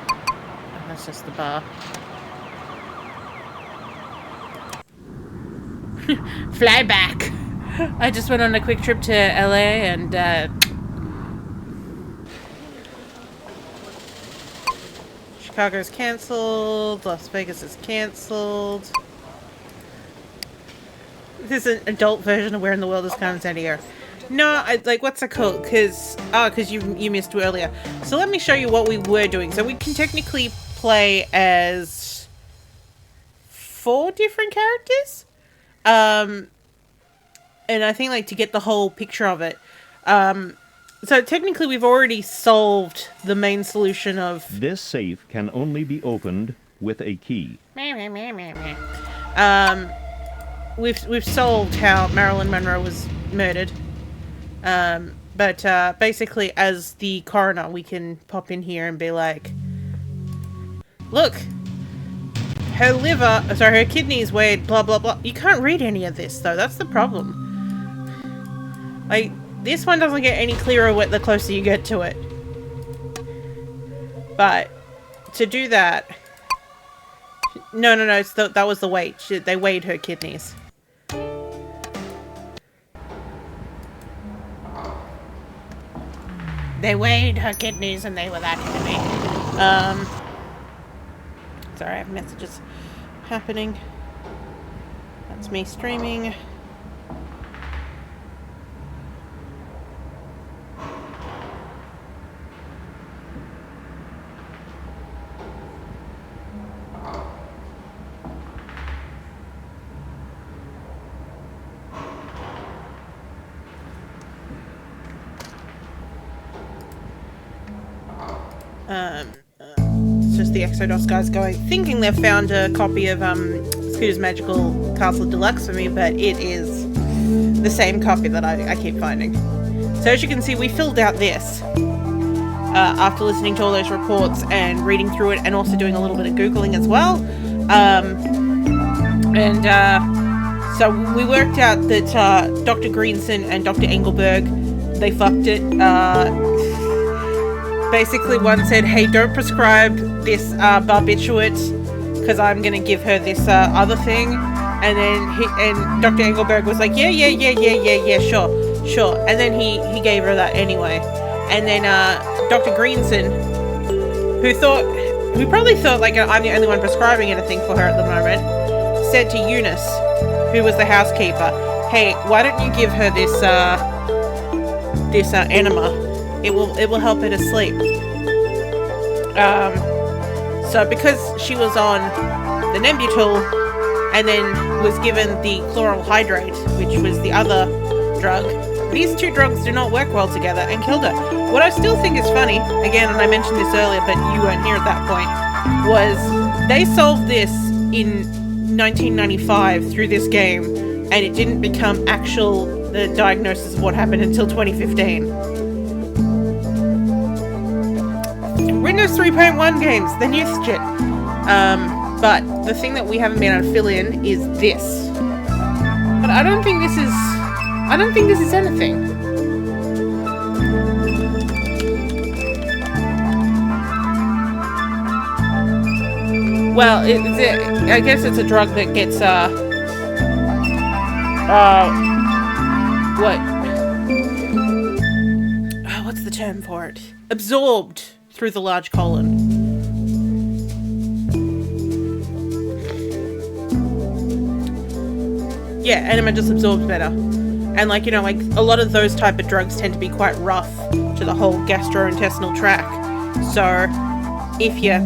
Oh, that's just the bar. Fly back! I just went on a quick trip to LA and Chicago's cancelled, Las Vegas is cancelled. This is an adult version of Where in the World is Carmen Sandiego. No, like, what's it called? Because you missed earlier. So let me show you what we were doing. So we can technically play as 4 different characters. And I think, like, to get the whole picture of it. So technically we've already solved the main solution of... This safe can only be opened with a key. We've solved how Marilyn Munroe was murdered. But basically, as the coroner, we can pop in here and be like, look, her kidneys weighed blah blah blah. You can't read any of this though, that's the problem. Like, this one doesn't get any clearer the closer you get to it. But to do that, no, that was the weight. They weighed her kidneys. They weighed her kidneys and they were that heavy. Sorry, I have messages happening. That's me streaming. It's just the Exodus guys thinking they've found a copy of Scooter's Magical Castle Deluxe for me, but it is the same copy that I keep finding. So as you can see, we filled out this after listening to all those reports and reading through it, and also doing a little bit of Googling as well. So we worked out that Dr. Greenson and Dr. Engelberg, they fucked it. Basically, one said, hey, don't prescribe this barbiturate because I'm going to give her this other thing. And then Dr. Engelberg was like, yeah, sure. And then he gave her that anyway. And then Dr. Greenson, who probably thought like I'm the only one prescribing anything for her at the moment, said to Eunice, who was the housekeeper, hey, why don't you give her this enema? It will help her to sleep. So because she was on the Nembutal and then was given the chloral hydrate, which was the other drug, these two drugs do not work well together and killed her. What I still think is funny, again, and I mentioned this earlier, but you weren't here at that point, was they solved this in 1995 through this game, and it didn't become the diagnosis of what happened until 2015. Windows 3.1 games, the new shit. But the thing that we haven't been able to fill in is this. But I don't think this is anything. Well, I guess it's a drug that gets what's the term for it? Absorbed through the large colon. Yeah, enema just absorbs better. And like, you know, like a lot of those type of drugs tend to be quite rough to the whole gastrointestinal tract. So if you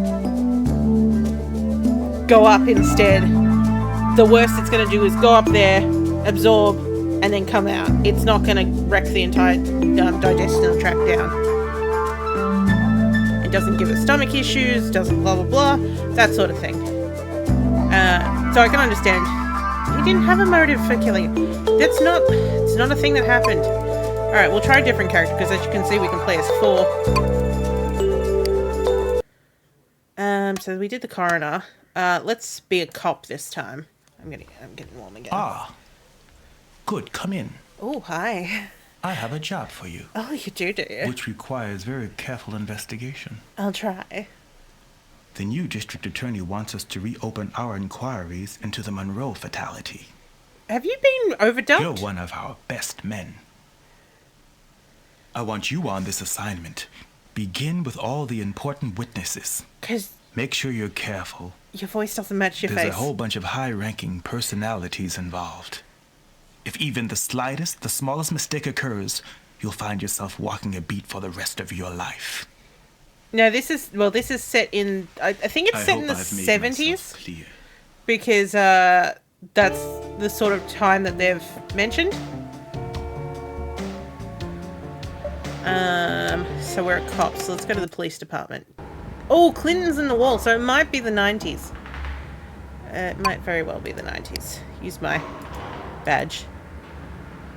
go up instead, the worst it's going to do is go up there, absorb, and then come out. It's not going to wreck the entire digestional tract down. It doesn't give it stomach issues, doesn't blah blah blah, that sort of thing. So I can understand. He didn't have a motive for killing him. It's not a thing that happened. Alright, we'll try a different character, because as you can see, we can play as 4. So we did the coroner. Let's be a cop this time. I'm getting warm again. Ah. Good, come in. Oh, hi. I have a job for you. Oh, you do you? Which requires very careful investigation. I'll try. The new district attorney wants us to reopen our inquiries into the Munroe fatality. Have you been overdubbed? You're one of our best men. I want you on this assignment. Begin with all the important witnesses. 'Cause make sure you're careful. Your voice doesn't match your There's face. a whole bunch of high-ranking personalities involved. If even the smallest mistake occurs, you'll find yourself walking a beat for the rest of your life. No, this is set in, I think it's set in the 70s. Clear. Because that's the sort of time that they've mentioned. So we're cops, so let's go to the police department. Oh, Clinton's in the wall, so it might be the 90s. It might very well be the 90s. Use my badge.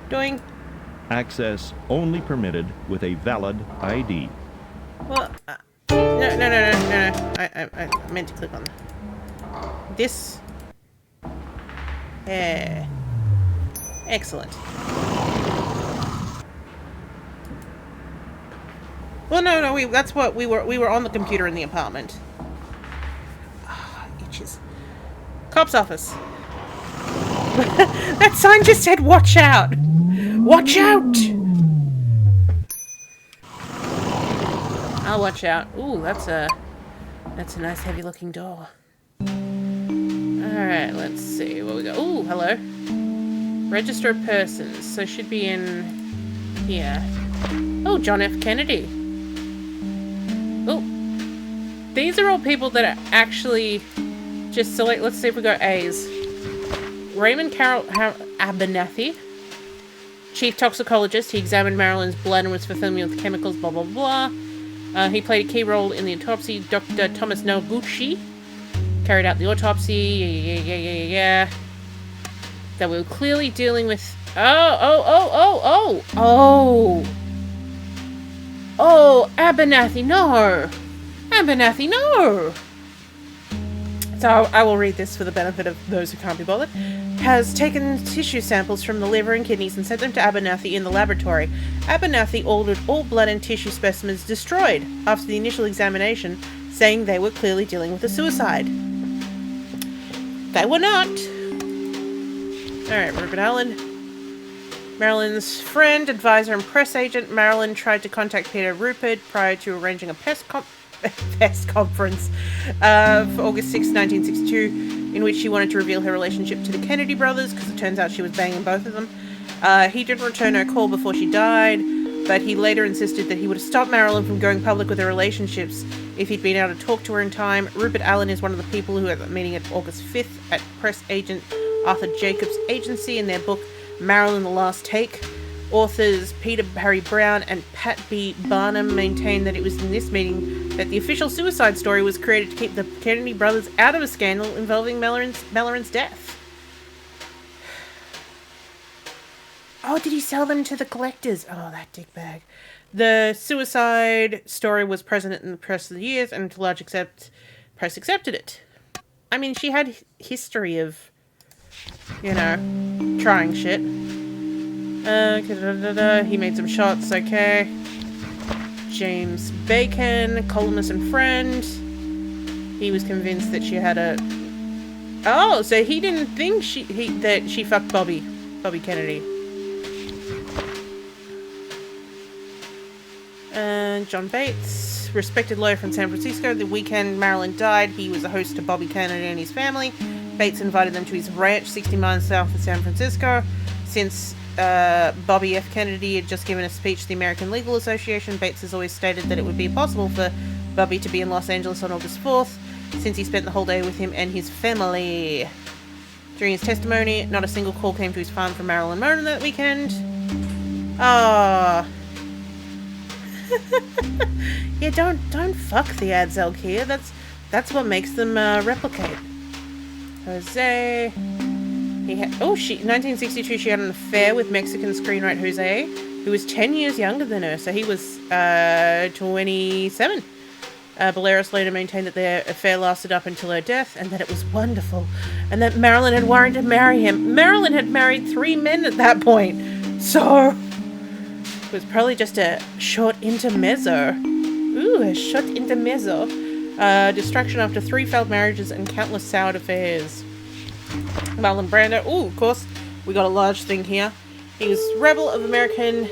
Doing. Access only permitted with a valid ID. Well, no. I meant to click on this. Yeah. Excellent. Well, no, that's what we were on the computer in the apartment. Ah, itches. Cop's office. That sign just said, "Watch out! Watch out!" I'll watch out. Ooh, that's a nice heavy-looking door. All right, let's see what we got. Ooh, hello. Register of persons. So should be in here. Oh, John F. Kennedy. Oh, these are all people that are actually just select. Let's see if we got A's. Raymond Carroll Abernathy, chief toxicologist. He examined Marilyn's blood and was familiar with chemicals. Blah blah blah. He played a key role in the autopsy. Dr. Thomas Noguchi carried out the autopsy. Yeah. That we were clearly dealing with. Oh, Abernathy, no! Abernathy, no! So I will read this for the benefit of those who can't be bothered. Has taken tissue samples from the liver and kidneys and sent them to Abernathy in the laboratory. Abernathy ordered all blood and tissue specimens destroyed after the initial examination, saying they were clearly dealing with a suicide. They were not. Alright, Rupert Allen. Marilyn's friend, advisor, and press agent. Marilyn tried to contact Peter Rupert prior to arranging a press conference for August 6, 1962, in which she wanted to reveal her relationship to the Kennedy brothers, because it turns out she was banging both of them. He didn't return her call before she died, but he later insisted that he would have stopped Marilyn from going public with their relationships if he'd been able to talk to her in time. Rupert Allen is one of the people who had a meeting at August 5th at press agent Arthur Jacobs' agency in their book Marilyn the Last Take. Authors Peter Harry Brown and Pat B. Barnum maintained that it was in this meeting that the official suicide story was created to keep the Kennedy brothers out of a scandal involving Marilyn's death. Oh, did he sell them to the collectors? Oh, that dickbag. The suicide story was present in the press of the years, and to large extent, press accepted it. I mean, she had history of, trying shit. He made some shots, okay. James Bacon, columnist and friend. He was convinced that she had a... Oh, so he didn't think that she fucked Bobby Kennedy. And John Bates, respected lawyer from San Francisco. The weekend Marilyn died, he was a host to Bobby Kennedy and his family. Bates invited them to his ranch 60 miles south of San Francisco. Since Bobby F. Kennedy had just given a speech to the American Legal Association, Bates has always stated that it would be impossible for Bobby to be in Los Angeles on August 4th, since he spent the whole day with him and his family. During his testimony, not a single call came to his farm from Marilyn Monroe that weekend. Ah. Yeah, don't fuck the ads, Elkia. That's what makes them replicate. Jose. 1962, she had an affair with Mexican screenwriter Jose, who was 10 years younger than her, so he was 27. Balearis later maintained that their affair lasted up until her death, and that it was wonderful, and that Marilyn had worried to marry him. Marilyn had married 3 men at that point, so it was probably just a short intermezzo. Ooh, a short intermezzo. Distraction after 3 failed marriages and countless soured affairs. Marlon Brando. Ooh, of course, we got a large thing here. He was rebel of American...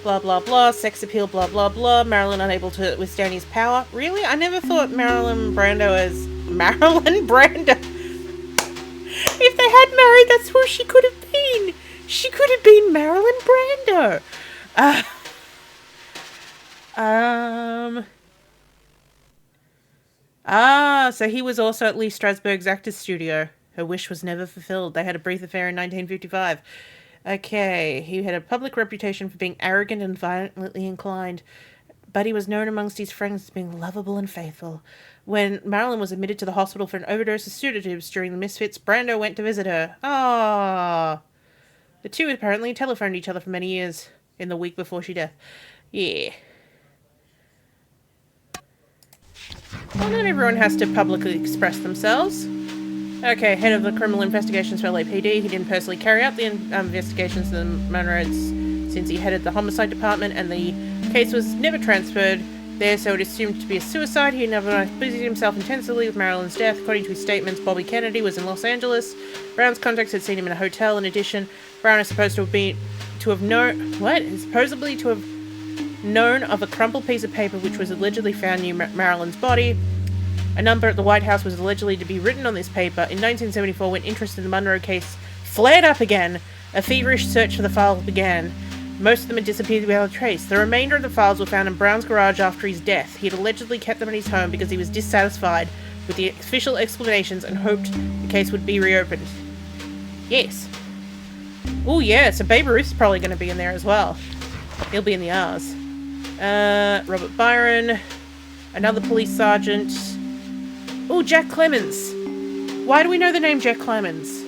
blah blah blah, sex appeal, blah blah blah, Marilyn unable to withstand his power. Really? I never thought Marilyn Brando as Marilyn Brando. If they had married, that's who she could have been. She could have been Marilyn Brando. So he was also at Lee Strasberg's actor's studio. Her wish was never fulfilled. They had a brief affair in 1955. Okay, he had a public reputation for being arrogant and violently inclined, but he was known amongst his friends as being lovable and faithful. When Marilyn was admitted to the hospital for an overdose of sedatives during the Misfits, Brando went to visit her. Ah, the two apparently telephoned each other for many years in the week before she died. Yeah. Well, not everyone has to publicly express themselves. Okay, head of the criminal investigations for LAPD. He didn't personally carry out the investigations of the Munroes since he headed the homicide department, and the case was never transferred there, so it is assumed to be a suicide. He never busied himself intensively with Marilyn's death. According to his statements, Bobby Kennedy was in Los Angeles. Brown's contacts had seen him in a hotel. In addition, Brown is supposed to have known of a crumpled piece of paper which was allegedly found near Marilyn's body. A number at the White House was allegedly to be written on this paper. In 1974, when interest in the Munroe case flared up again, a feverish search for the files began. Most of them had disappeared without a trace. The remainder of the files were found in Brown's garage after his death. He had allegedly kept them in his home because he was dissatisfied with the official explanations and hoped the case would be reopened. Yes. Oh yeah, so Babe Ruth's probably going to be in there as well. He'll be in the R's. Robert Byron. Another police sergeant. Oh, Jack Clemens. Why do we know the name Jack Clemens?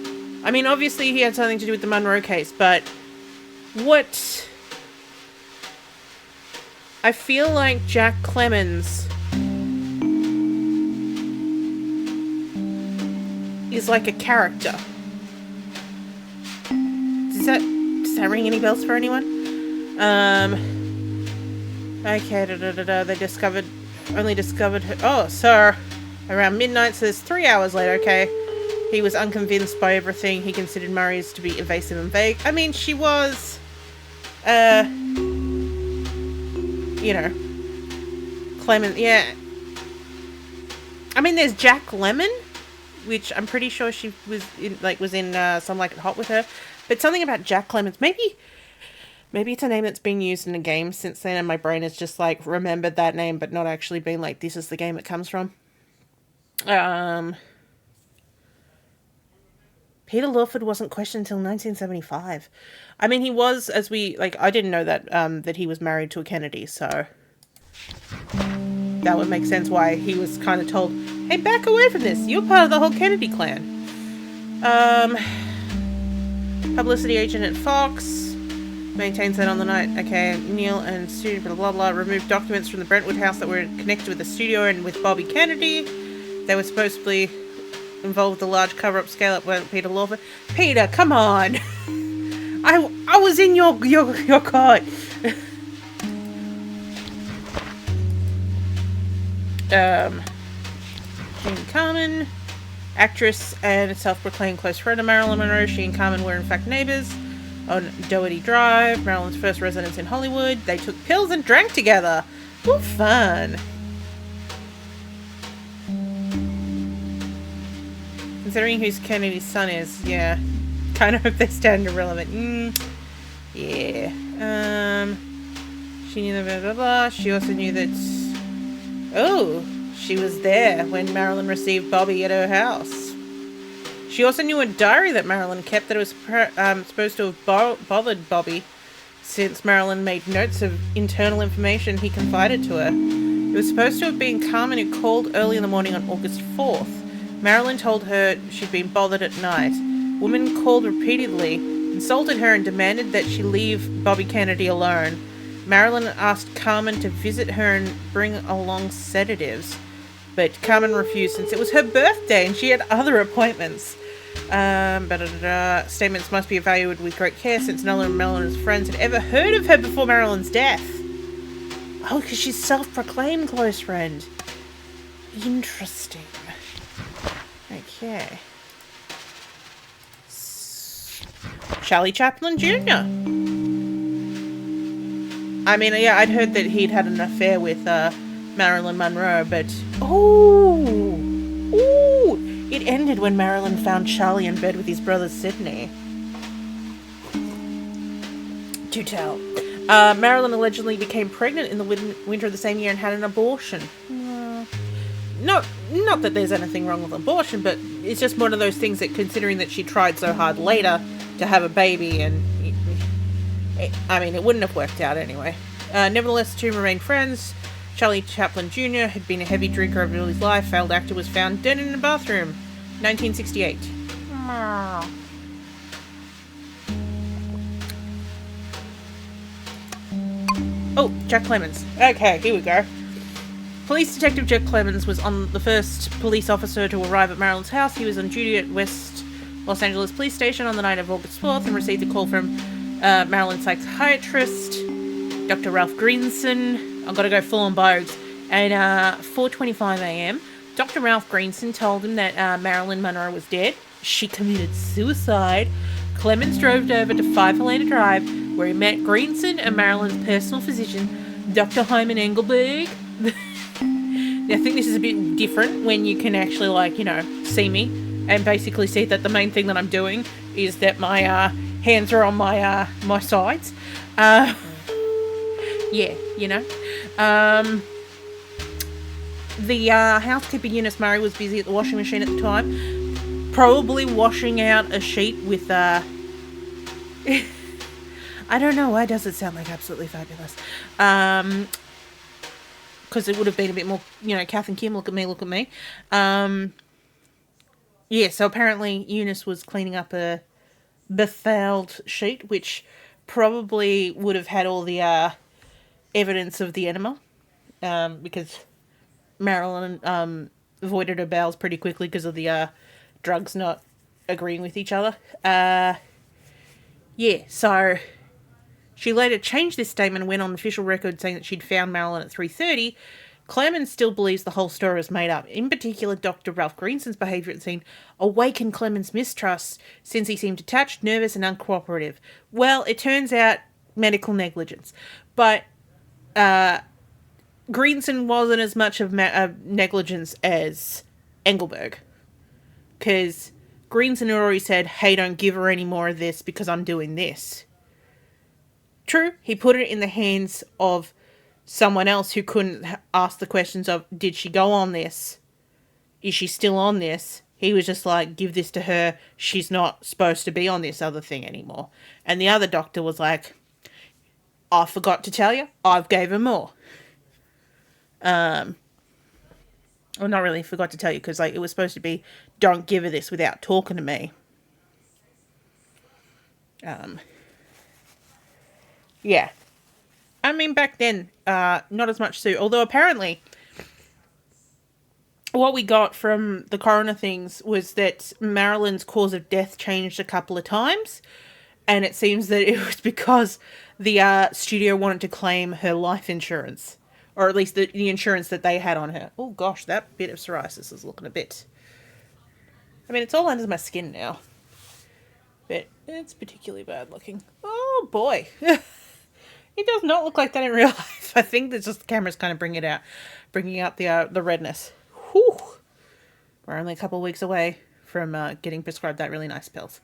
I mean, obviously he had something to do with the Munroe case, but what? I feel like Jack Clemens is like a character. Does that ring any bells for anyone? Okay, They only discovered her. Oh, so around midnight, so there's 3 hours later, okay. He was unconvinced by everything. He considered Murray's to be evasive and vague. I mean, she was, Clement, yeah. I mean, there's Jack Lemmon, which I'm pretty sure she was in Some Like It Hot with her. But something about Jack Clemens, maybe it's a name that's been used in a game since then, and my brain has just, remembered that name, but not actually been this is the game it comes from. Peter Lawford wasn't questioned until 1975. I mean, he was, I didn't know that, that he was married to a Kennedy, so that would make sense why he was kind of told, hey, back away from this, you're part of the whole Kennedy clan. Publicity agent at Fox maintains that on the night, okay, Neil and studio, blah, blah, blah, removed documents from the Brentwood house that were connected with the studio and with Bobby Kennedy. They were supposedly involved with the large cover-up scale-up with Peter Lawford. Peter, come on! I was in your court. Jean Carmen, actress and self-proclaimed close friend of Marilyn Monroe. She and Carmen were in fact neighbors on Doherty Drive, Marilyn's first residence in Hollywood. They took pills and drank together. Oh, fun. Considering who Kennedy's son is, yeah. Kind of hope they stand irrelevant. Yeah. She knew the blah, blah, blah. She also knew that... Oh, she was there when Marilyn received Bobby at her house. She also knew a diary that Marilyn kept that it was supposed to have bothered Bobby, since Marilyn made notes of internal information he confided to her. It was supposed to have been Carmen who called early in the morning on August 4th. Marilyn told her she'd been bothered at night. Woman called repeatedly, insulted her and demanded that she leave Bobby Kennedy alone. Marilyn asked Carmen to visit her and bring along sedatives, but Carmen refused since it was her birthday and she had other appointments. Statements must be evaluated with great care since none of Marilyn's friends had ever heard of her before Marilyn's death. Oh, because she's self-proclaimed close friend. Interesting. Okay. Charlie Chaplin Jr. I mean, yeah, I'd heard that he'd had an affair with Marilyn Munroe, but... Oh! It ended when Marilyn found Charlie in bed with his brother Sidney. Do tell. Marilyn allegedly became pregnant in the winter of the same year and had an abortion. Not that there's anything wrong with abortion, but it's just one of those things that, considering that she tried so hard later to have a baby, and it wouldn't have worked out anyway. Nevertheless, the two remained friends. Charlie Chaplin Jr. had been a heavy drinker over his life. Failed actor was found dead in a bathroom. 1968. Oh, Jack Clemens. Okay, here we go. Police Detective Jack Clemens was on the first police officer to arrive at Marilyn's house. He was on duty at West Los Angeles Police Station on the night of August 4th and received a call from Marilyn's psychiatrist, Dr. Ralph Greenson. I've got to go full on bogues. At 4:25 a.m., Dr. Ralph Greenson told him that Marilyn Munroe was dead. She committed suicide. Clemens drove over to 5 Helena Drive, where he met Greenson and Marilyn's personal physician, Dr. Hyman Engelberg. I think this is a bit different when you can actually, see me and basically see that the main thing that I'm doing is that my hands are on my my sides. The housekeeper, Eunice Murray, was busy at the washing machine at the time, probably washing out a sheet with I don't know, why does it sound like absolutely fabulous? Because it would have been a bit more, Kath and Kim, look at me. So apparently Eunice was cleaning up a befouled sheet, which probably would have had all the evidence of the enema, because Marilyn avoided her bowels pretty quickly because of the drugs not agreeing with each other. So she later changed this statement and went on official record saying that she'd found Marilyn at 3:30. Clemens still believes the whole story was made up. In particular, Dr. Ralph Greenson's behaviour at the scene awakened Clemens' mistrust, since he seemed detached, nervous and uncooperative. Well, it turns out medical negligence. But Greenson wasn't as much of negligence as Engelberg. Because Greenson had already said, hey, don't give her any more of this because I'm doing this. True, he put it in the hands of someone else who couldn't ask the questions of, did she go on this? Is she still on this? He was just like, give this to her. She's not supposed to be on this other thing anymore. And the other doctor was like, I forgot to tell you, I've gave her more. Well, not really forgot to tell you, because it was supposed to be, don't give her this without talking to me. Yeah. I mean, back then, not as much so. Although apparently, what we got from the coroner things was that Marilyn's cause of death changed a couple of times. And it seems that it was because the studio wanted to claim her life insurance. Or at least the insurance that they had on her. Oh gosh, that bit of psoriasis is looking a bit... I mean, it's all under my skin now. But it's particularly bad looking. Oh boy. It does not look like that in real life. I think that's just the camera's kind of bringing out the redness. Whew. We're only a couple of weeks away from getting prescribed that really nice pills.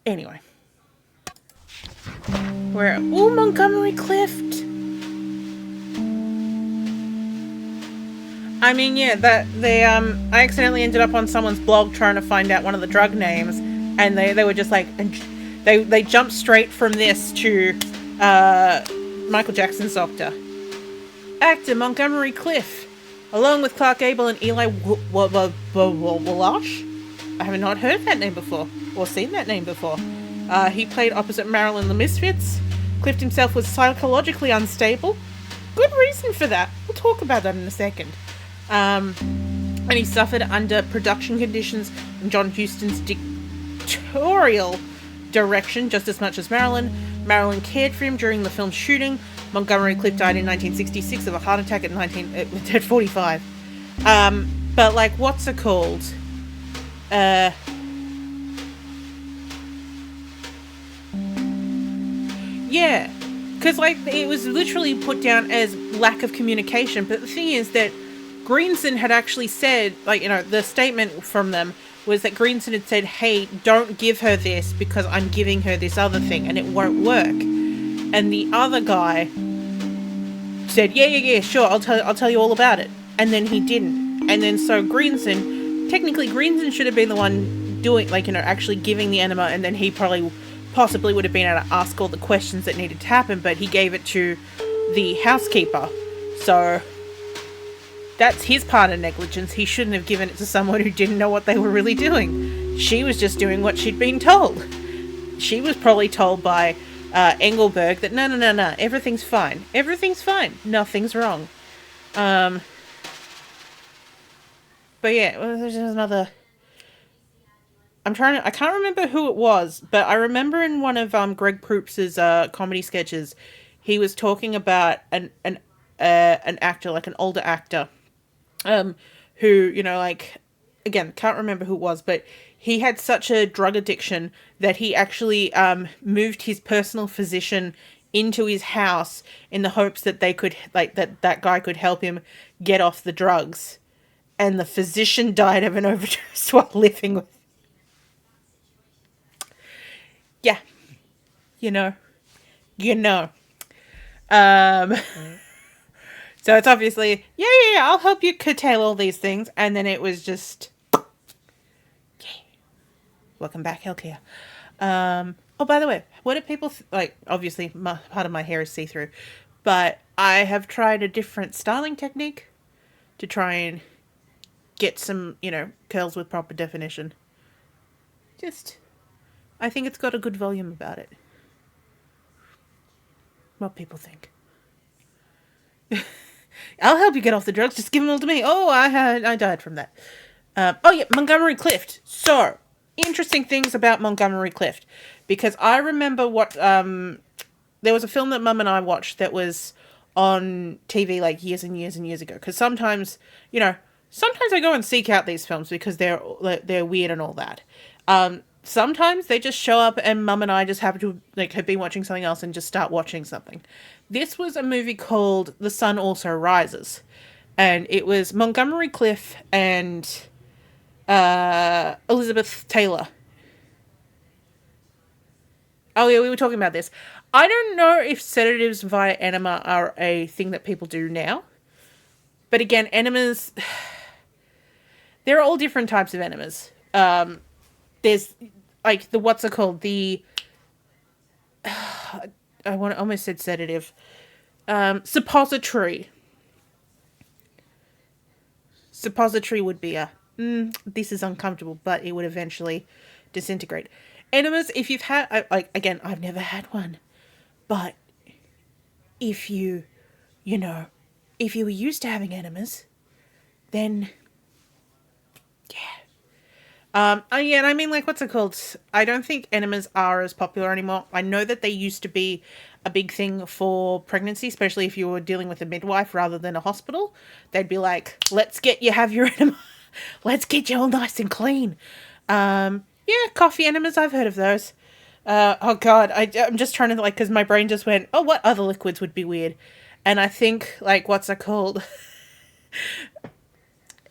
Anyway. We're at Montgomery Clift. I mean, yeah, I accidentally ended up on someone's blog trying to find out one of the drug names, and they were just like, they jumped straight from this to Michael Jackson's Doctor. Actor Montgomery Clift, along with Clark Gable and Eli Wallach. I have not heard that name before, or seen that name before. He played opposite Marilyn in The Misfits. Clift himself was psychologically unstable. Good reason for that. We'll talk about that in a second. And he suffered under production conditions and John Huston's dictatorial direction just as much as Marilyn. Marilyn cared for him during the film's shooting. Montgomery Clift died in 1966 of a heart attack at 45. But like, what's it called? Yeah, because like it was literally put down as lack of communication. But the thing is that Greenson had actually said, like, you know, the statement from them was that Greenson had said, hey, don't give her this because I'm giving her this other thing and it won't work. And the other guy said, yeah, sure, I'll tell you all about it. And then he didn't. And then so technically Greenson should have been the one doing, like, you know, actually giving the enema, and then he possibly would have been able to ask all the questions that needed to happen, but he gave it to the housekeeper. So that's his part of negligence. He shouldn't have given it to someone who didn't know what they were really doing. She was just doing what she'd been told. She was probably told by Engelberg that no, everything's fine. Everything's fine. Nothing's wrong. But yeah, there's another. I can't remember who it was, but I remember in one of Greg Proops's comedy sketches, he was talking about an actor, like an older actor, who, you know, like, again, can't remember who it was, but he had such a drug addiction that he actually moved his personal physician into his house in the hopes that they could, like, that guy could help him get off the drugs. And the physician died of an overdose while living with. Yeah. You know. So it's obviously, yeah, I'll help you curtail all these things. And then it was just, yeah. Welcome back, Hellcare. Oh, by the way, what do people, like, obviously, part of my hair is see-through. But I have tried a different styling technique to try and get some, you know, curls with proper definition. I think it's got a good volume about it. What people think. I'll help you get off the drugs. Just give them all to me. Oh, I died from that. Oh yeah, Montgomery Clift. So, interesting things about Montgomery Clift, because I remember there was a film that Mum and I watched that was on TV like years and years and years ago. Because sometimes, you know, I go and seek out these films because they're weird and all that. Sometimes they just show up and Mum and I just happen to have been watching something else and just start watching something. This was a movie called The Sun Also Rises. And it was Montgomery Clift and Elizabeth Taylor. Oh yeah, we were talking about this. I don't know if sedatives via enema are a thing that people do now. But again, enemas... There are all different types of enemas. There's, like, what's it called? I almost said sedative. Suppository. Suppository would be this is uncomfortable, but it would eventually disintegrate. Enemas, if you've had, again, I've never had one, but if you were used to having enemas, then, yeah. Yeah, and I mean, like, what's it called? I don't think enemas are as popular anymore. I know that they used to be a big thing for pregnancy, especially if you were dealing with a midwife rather than a hospital. They'd be like, let's get you have your enema. Let's get you all nice and clean. Yeah, coffee enemas, I've heard of those. Oh god, I'm just trying to like, because my brain just went, oh, what other liquids would be weird? And I think, like, what's it called?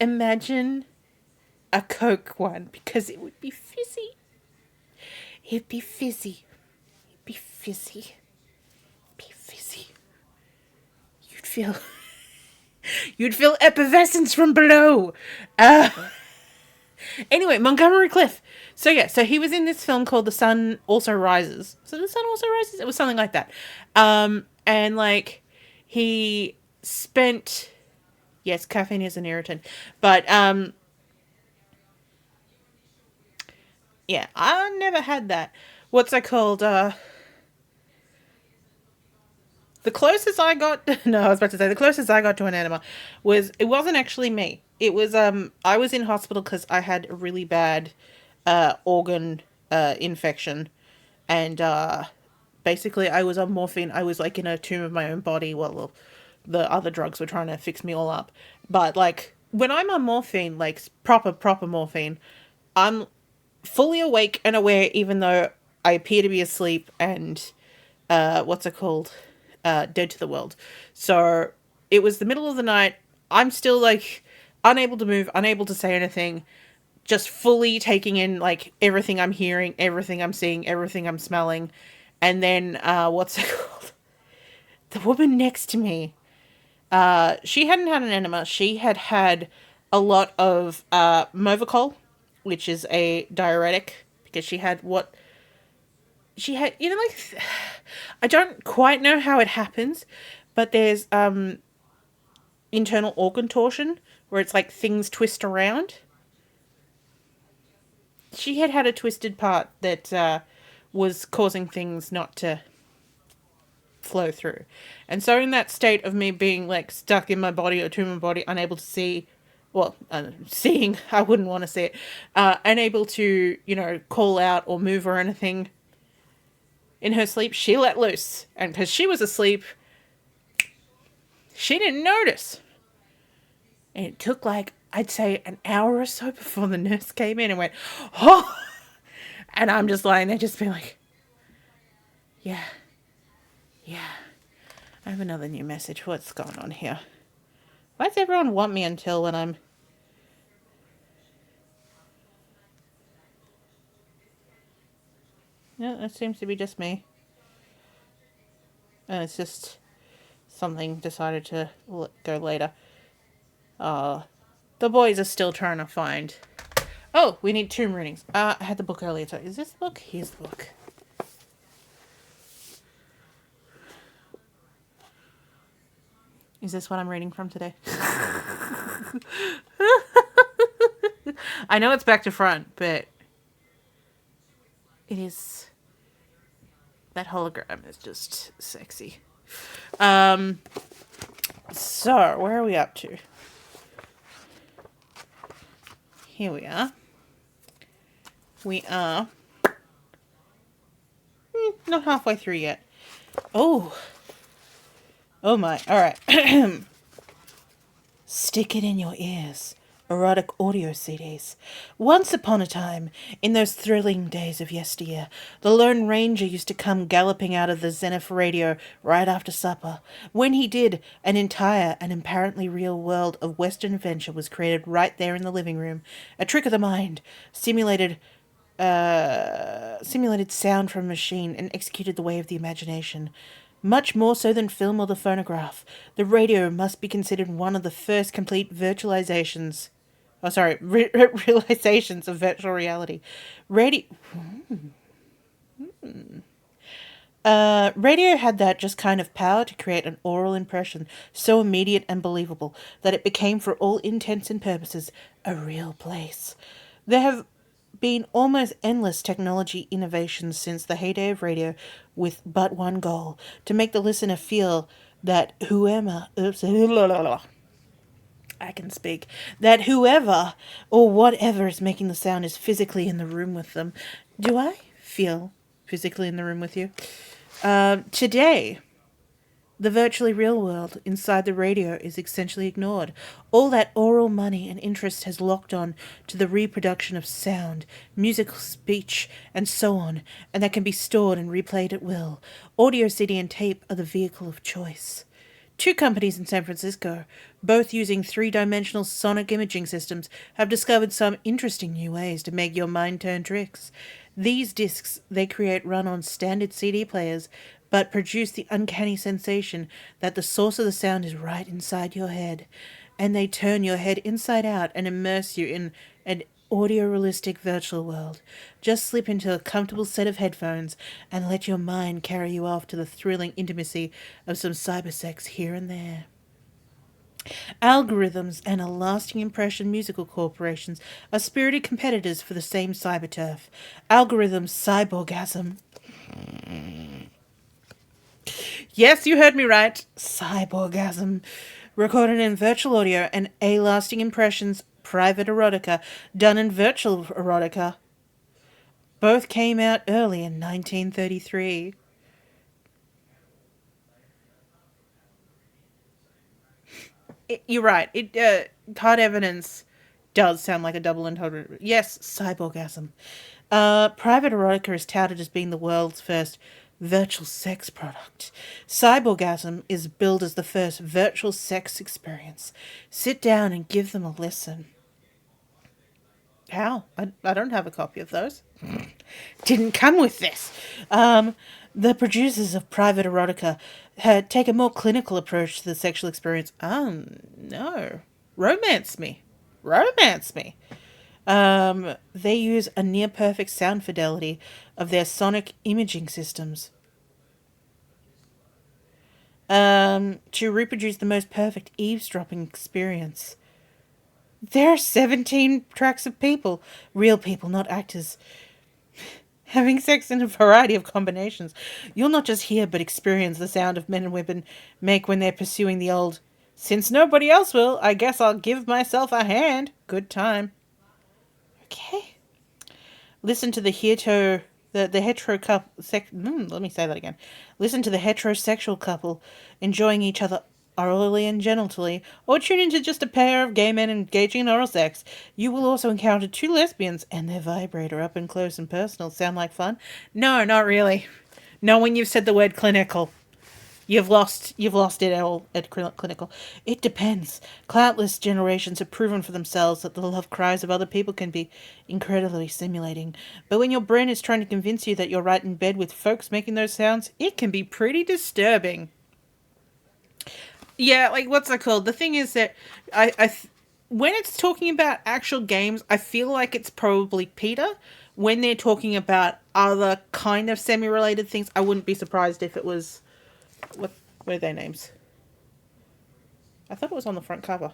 Imagine a Coke one, because it would be fizzy. It'd be fizzy. It'd be fizzy. Be fizzy. You'd feel... You'd feel effervescence from below. Anyway, Montgomery Clift. So yeah, so he was in this film called The Sun Also Rises. So The Sun Also Rises? It was something like that. And like, he spent... Yes, caffeine is an irritant. But, yeah, I never had that. What's that called? The closest I got... No, I was about to say, the closest I got to an enema was... It wasn't actually me. It was, I was in hospital because I had a really bad, organ, infection. And, basically I was on morphine. I was, like, in a tomb of my own body while the other drugs were trying to fix me all up. But, like, when I'm on morphine, like, proper morphine, I'm fully awake and aware even though I appear to be asleep and, what's it called? Dead to the world. So, it was the middle of the night. I'm still, like, unable to move, unable to say anything. Just fully taking in, like, everything I'm hearing, everything I'm seeing, everything I'm smelling. And then, what's it called? The woman next to me, she hadn't had an enema. She had had a lot of Movicol, which is a diuretic, because she had you know, like, I don't quite know how it happens, but there's internal organ torsion, where it's like things twist around. She had a twisted part that was causing things not to flow through. And so in that state of me being like stuck in my body or to my body, unable to see, well, seeing, I wouldn't want to see it, unable to, you know, call out or move or anything, in her sleep, she let loose. And because she was asleep, she didn't notice. And it took like, I'd say an hour or so before the nurse came in and went, oh! And I'm just lying there just being like, yeah. I have another new message. What's going on here? Why does everyone want me until when I'm... No, that seems to be just me. And it's just something decided to go later. The boys are still trying to find... Oh, we need tomb readings. I had the book earlier. So is this the book? Here's the book. Is this what I'm reading from today? I know it's back to front, but it is... That hologram is just sexy. So, where are we up to? Here we are. We are... not halfway through yet. Oh my, alright. Stick it in your ears. Erotic audio CDs. Once upon a time, in those thrilling days of yesteryear, the Lone Ranger used to come galloping out of the Zenith radio right after supper. When he did, an entire and apparently real world of Western adventure was created right there in the living room. A trick of the mind, simulated sound from a machine and executed the way of the imagination. Much more so than film or the phonograph, the radio must be considered one of the first complete realizations of virtual reality. Radio had that just kind of power to create an oral impression so immediate and believable that it became, for all intents and purposes, a real place. There have been almost endless technology innovations since the heyday of radio, with but one goal: to make the listener feel that whoever or whatever is making the sound is physically in the room with them. Do I feel physically in the room with you? Today, The virtually real world inside the radio is essentially ignored. All that oral money and interest has locked on to the reproduction of sound, musical speech, and so on, and that can be stored and replayed at will. Audio, CD, and tape are the vehicle of choice. 2 companies in San Francisco, both using 3-dimensional sonic imaging systems, have discovered some interesting new ways to make your mind turn tricks. These discs they create run on standard CD players, but produce the uncanny sensation that the source of the sound is right inside your head, and they turn your head inside out and immerse you in an audio-realistic virtual world. Just slip into a comfortable set of headphones and let your mind carry you off to the thrilling intimacy of some cybersex here and there. Algorithms and a lasting impression musical corporations are spirited competitors for the same cyber turf. Algorithms cyborgasm. Yes, you heard me right. Cyborgasm. Recorded in virtual audio and A-lasting impressions private erotica done in virtual erotica. Both came out early in 1933. You're right. Hard evidence does sound like a double entendre. Yes, cyborgasm. Private erotica is touted as being the world's first virtual sex product. Cyborgasm is billed as the first virtual sex experience. Sit down and give them a listen. How? I don't have a copy of those. Didn't come with this. The producers of Private Erotica take a more clinical approach to the sexual experience. No. Romance me. Romance me. They use a near-perfect sound fidelity of their sonic imaging systems to reproduce the most perfect eavesdropping experience. There are 17 tracks of people, real people, not actors, having sex in a variety of combinations. You'll not just hear but experience the sound of men and women make when they're pursuing the old, since nobody else will, I guess I'll give myself a hand. Good time. Okay. Listen to the hetero couple. Let me say that again. Listen to the heterosexual couple enjoying each other orally and genitally, or tune into just a pair of gay men engaging in oral sex. You will also encounter 2 lesbians and their vibrator up and close and personal. Sound like fun? No, not really. No, when you've said the word clinical. You've lost it all at clinical. It depends. Countless generations have proven for themselves that the love cries of other people can be incredibly stimulating. But when your brain is trying to convince you that you're right in bed with folks making those sounds, it can be pretty disturbing. Yeah, like, what's that called? The thing is that when it's talking about actual games, I feel like it's probably PETA. When they're talking about other kind of semi-related things, I wouldn't be surprised if it was... What are their names? I thought it was on the front cover.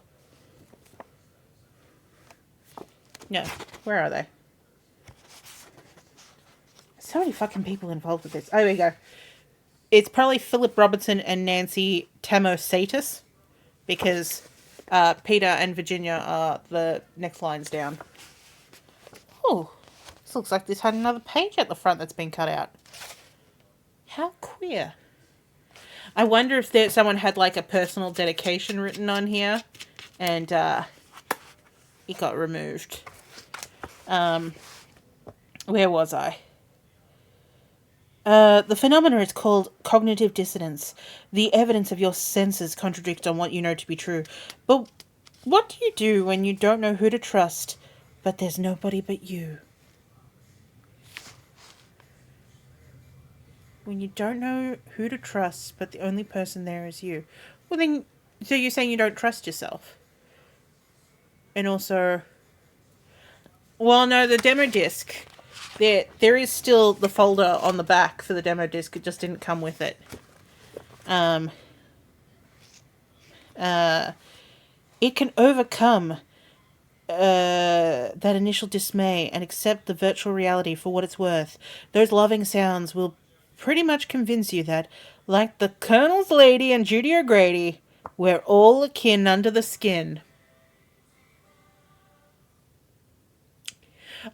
No, where are they? So many fucking people involved with this. Oh, here we go. It's probably Philip Robertson and Nancy Tamosatis, because Peter and Virginia are the next lines down. Oh, this looks like this had another page at the front that's been cut out. How queer. I wonder if someone had like a personal dedication written on here, and it got removed. Where was I? The phenomena is called cognitive dissonance. The evidence of your senses contradicts on what you know to be true. But what do you do when you don't know who to trust, but there's nobody but you? When you don't know who to trust, but the only person there is you. Well then, so you're saying you don't trust yourself? And also... Well, no, the demo disc... There is still the folder on the back for the demo disc. It just didn't come with it. It can overcome that initial dismay and accept the virtual reality for what it's worth. Those loving sounds will pretty much convince you that, like the Colonel's Lady and Judy O'Grady, we're all akin under the skin.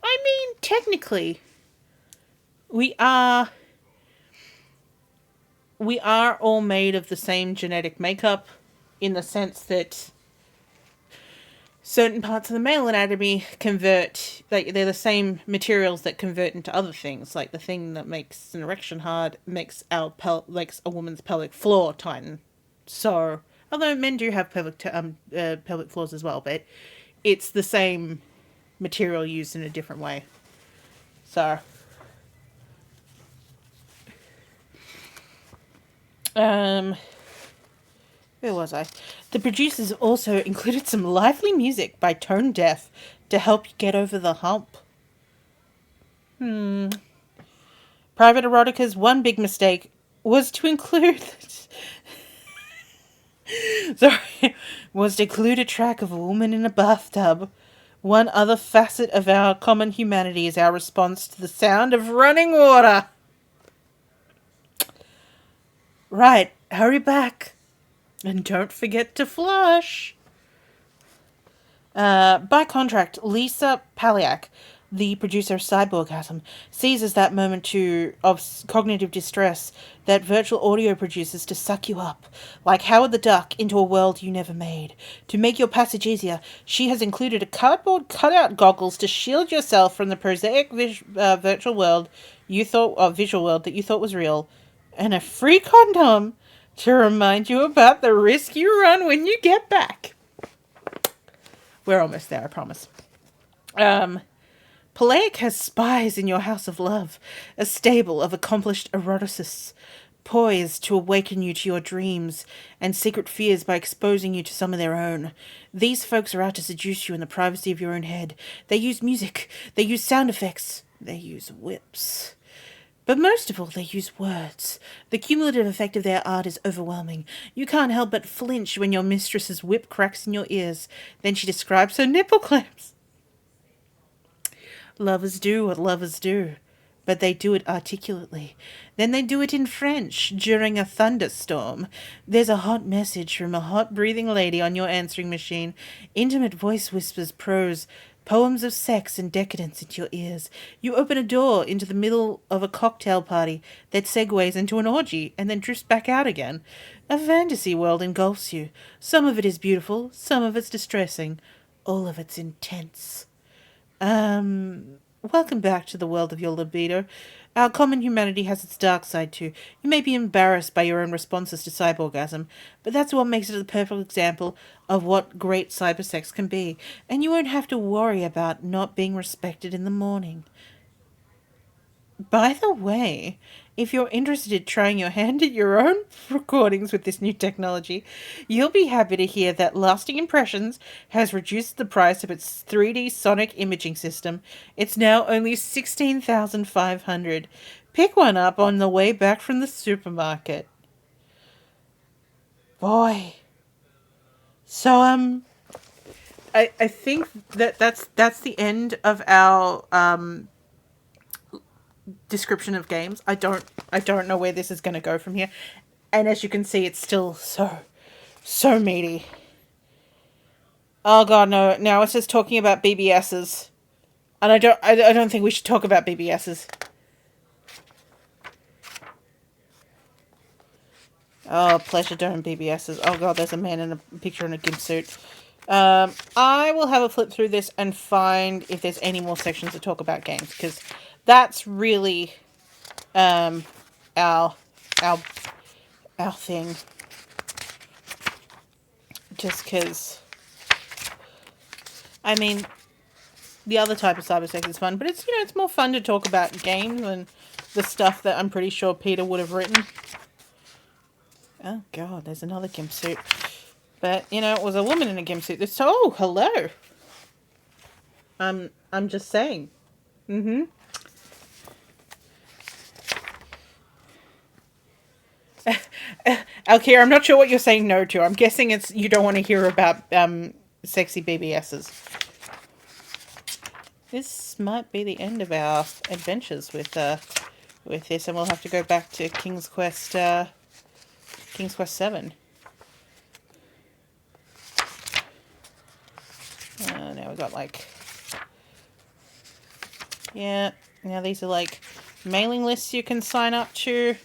I mean, technically, we are... we are all made of the same genetic makeup, in the sense that certain parts of the male anatomy convert, like they're the same materials that convert into other things. Like the thing that makes an erection hard makes makes a woman's pelvic floor tighten. So, although men do have pelvic floors as well, but it's the same material used in a different way. So, where was I? The producers also included some lively music by Tone Deaf to help you get over the hump. Private Erotica's one big mistake was to include... was to include a track of a woman in a bathtub. One other facet of our common humanity is our response to the sound of running water. Right, hurry back. And don't forget to flush. By contract, Lisa Paliak, the producer of Cyborgasm, seizes that moment of cognitive distress that virtual audio produces to suck you up, like Howard the Duck, into a world you never made. To make your passage easier, she has included a cardboard cutout goggles to shield yourself from the prosaic virtual world visual world that you thought was real, and a free condom to remind you about the risk you run when you get back. We're almost there, I promise. Palaic has spies in your house of love, a stable of accomplished eroticists, poised to awaken you to your dreams and secret fears by exposing you to some of their own. These folks are out to seduce you in the privacy of your own head. They use music, they use sound effects, they use whips. But most of all, they use words. The cumulative effect of their art is overwhelming. You can't help but flinch when your mistress's whip cracks in your ears. Then she describes her nipple clamps. Lovers do what lovers do, but they do it articulately. Then they do it in French during a thunderstorm. There's a hot message from a hot-breathing lady on your answering machine. Intimate voice whispers prose, poems of sex and decadence into your ears. You open a door into the middle of a cocktail party that segues into an orgy and then drifts back out again. A fantasy world engulfs you. Some of it is beautiful, some of it's distressing, all of it's intense. Welcome back to the world of your libido. Our common humanity has its dark side too. You may be embarrassed by your own responses to cyborgasm, but that's what makes it the perfect example of what great cybersex can be, and you won't have to worry about not being respected in the morning. By the way, if you're interested in trying your hand at your own recordings with this new technology, you'll be happy to hear that Lasting Impressions has reduced the price of its 3D sonic imaging system. It's now only $16,500. Pick one up on the way back from the supermarket. Boy. So, I think that's the end of our, description of games. I don't know where this is going to go from here, and as you can see, it's still so meaty. Oh god, no! Now it's just talking about BBSs, and I don't think we should talk about BBSs. Oh, Pleasure Dome BBSs. Oh god, there's a man in a picture in a gimp suit. I will have a flip through this and find if there's any more sections to talk about games, because that's really our thing. Just because, I mean, the other type of cybersex is fun, but it's, it's more fun to talk about games than the stuff that I'm pretty sure Peter would have written. Oh god, there's another gimp suit. But, it was a woman in a gimp suit. Oh, hello. I'm just saying. Alkira, I'm not sure what you're saying no to. I'm guessing it's you don't want to hear about sexy BBSs. This might be the end of our adventures with this, and we'll have to go back to King's Quest 7. Now we've got now these are mailing lists you can sign up to.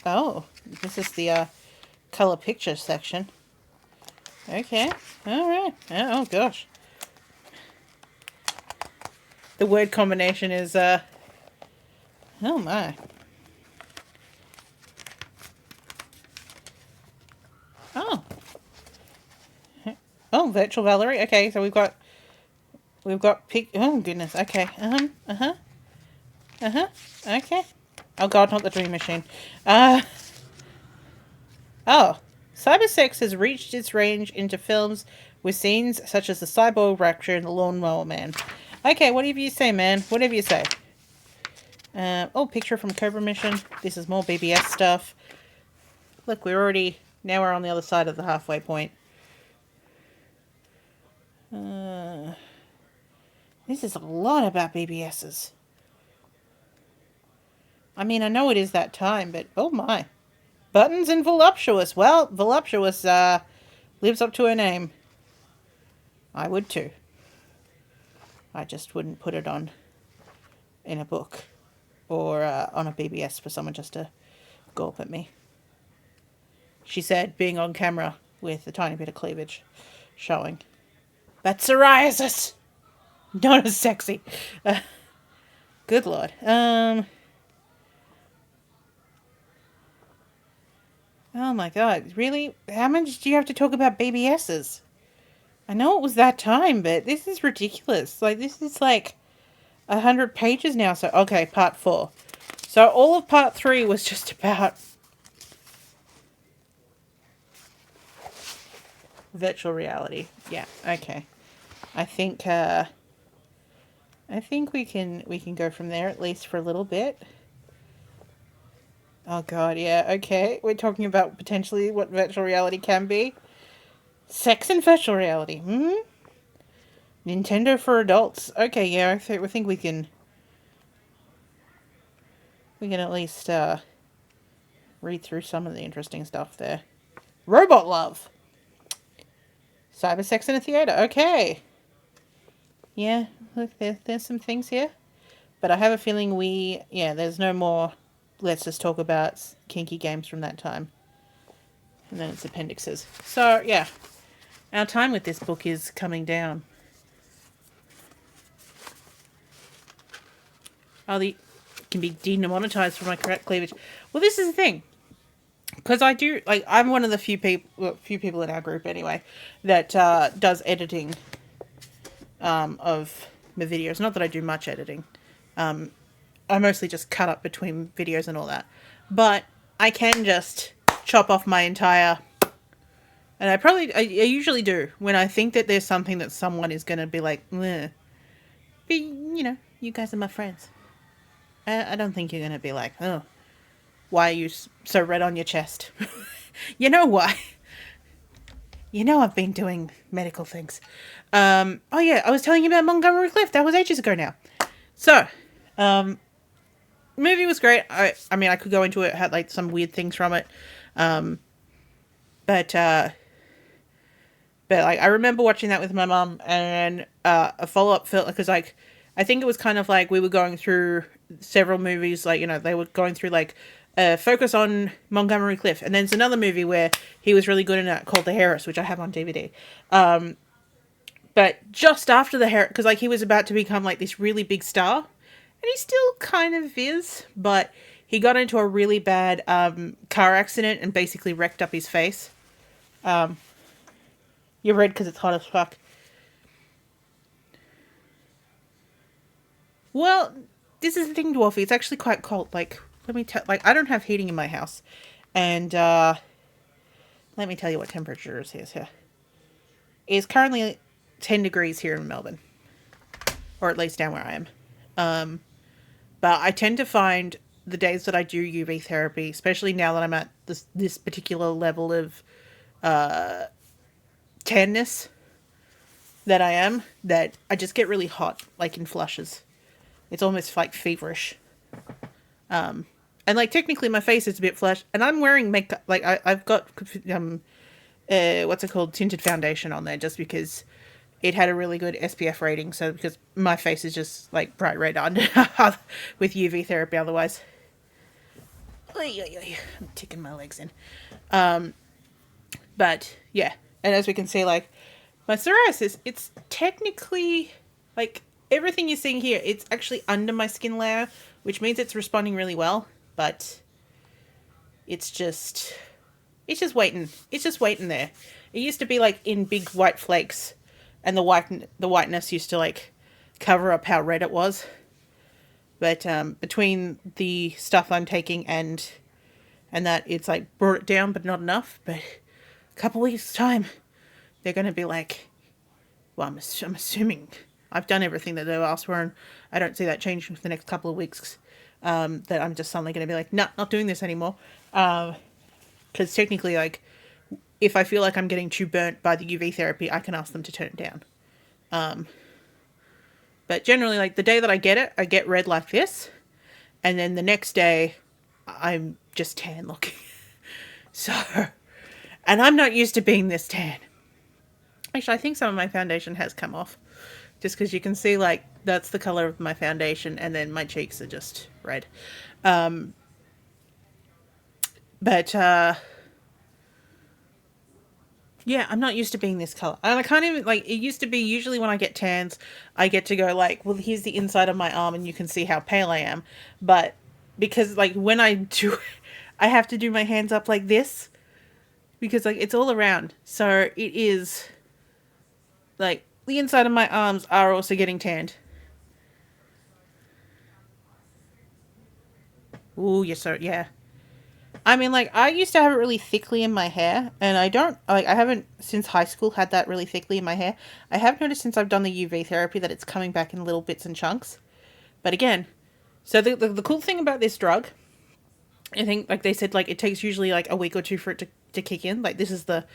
Oh, this is the color picture section. Okay. All right. Oh gosh. The word combination is oh my. Oh. Oh, Virtual Valerie. Okay, so we've got oh goodness. Okay. Okay. Oh god, not the Dream Machine. Oh. Cybersex has reached its range into films with scenes such as the Cyborg Rapture and the Lawnmower Man. Okay, whatever you say, man. Whatever you say. Oh, picture from Cobra Mission. This is more BBS stuff. Look, now we're on the other side of the halfway point. This is a lot about BBSs. I mean, I know it is that time, but oh my. Buttons and Voluptuous. Well, Voluptuous lives up to her name. I would too. I just wouldn't put it on in a book or on a BBS for someone just to gulp at me. She said, being on camera with a tiny bit of cleavage showing. But psoriasis! Not as sexy. Good lord. Oh my god, really? How much do you have to talk about BBSs? I know it was that time, but this is ridiculous. Like, this is like 100 pages now. So, okay, part 4. So, all of part 3 was just about virtual reality. Yeah, okay. I think we can go from there, at least for a little bit. Oh god, yeah, okay. We're talking about potentially what virtual reality can be. Sex and virtual reality. Nintendo for adults. Okay, yeah, I think we can at least read through some of the interesting stuff there. Robot love. Cyber sex in a theater. Okay. Yeah, look, there's some things here. But I have a feeling there's no more. Let's just talk about kinky games from that time. And then it's appendixes. So, yeah. Our time with this book is coming down. Oh, it can be demonetized for my correct cleavage. Well, this is the thing. Because I'm one of the few people in our group anyway, that does editing of my videos. Not that I do much editing. I mostly just cut up between videos and all that. But I can just chop off my entire... And I usually do. When I think that there's something that someone is going to be like, meh. But, you guys are my friends. I don't think you're going to be like, oh, why are you so red on your chest? You know why. You know I've been doing medical things. Oh yeah, I was telling you about Montgomery Clift. That was ages ago now. So, movie was great. I mean, I could go into it. Had like some weird things from it, but like I remember watching that with my mum, and a follow up felt because like I think it was kind of like we were going through several movies. Like they were going through like focus on Montgomery Clift, and then there's another movie where he was really good in it called The Heiress, which I have on DVD. But just after The Heiress, because like he was about to become like this really big star. And he still kind of is, but he got into a really bad car accident and basically wrecked up his face. You're red because it's hot as fuck. Well, this is the thing, Dwarfy. It's actually quite cold. Like, let me tell... Like, I don't have heating in my house. And, let me tell you what temperature it is here. It's currently 10 degrees here in Melbourne. Or at least down where I am. But I tend to find the days that I do UV therapy, especially now that I'm at this particular level of tanness that I am, that I just get really hot, like in flushes. It's almost like feverish. And like technically my face is a bit flushed, and I'm wearing makeup. Like I've got what's it called, tinted foundation on there, just because it had a really good SPF rating. So because my face is just like bright red under with UV therapy otherwise. I'm ticking my legs in. But yeah, and as we can see, like my psoriasis, it's technically like everything you're seeing here, it's actually under my skin layer, which means it's responding really well, but it's just waiting. It's just waiting there. It used to be like in big white flakes, and the whiteness used to like cover up how red it was. But between the stuff I'm taking and that, it's like brought it down, but not enough. But a couple weeks time, they're going to be like, well, I'm assuming I've done everything that they've asked for, and I don't see that changing for the next couple of weeks. That I'm just suddenly going to be like, nah, not doing this anymore. Because technically, like, if I feel like I'm getting too burnt by the UV therapy, I can ask them to turn it down. But generally, like, the day that I get red like this. And then the next day, I'm just tan looking. So, and I'm not used to being this tan. Actually, I think some of my foundation has come off. Just because you can see, like, that's the color of my foundation. And then my cheeks are just red. Yeah, I'm not used to being this color. And I can't even, like, it used to be usually when I get tans, I get to go like, well, here's the inside of my arm and you can see how pale I am. But because, like, when I do, I have to do my hands up like this because, like, it's all around. So it is, like, the inside of my arms are also getting tanned. Ooh, yes, sir, yeah. I mean, like, I used to have it really thickly in my hair, and I haven't, since high school, had that really thickly in my hair. I have noticed since I've done the UV therapy that it's coming back in little bits and chunks. But again, so the cool thing about this drug, I think, like they said, like, it takes usually, like, a week or two for it to kick in. Like, this is the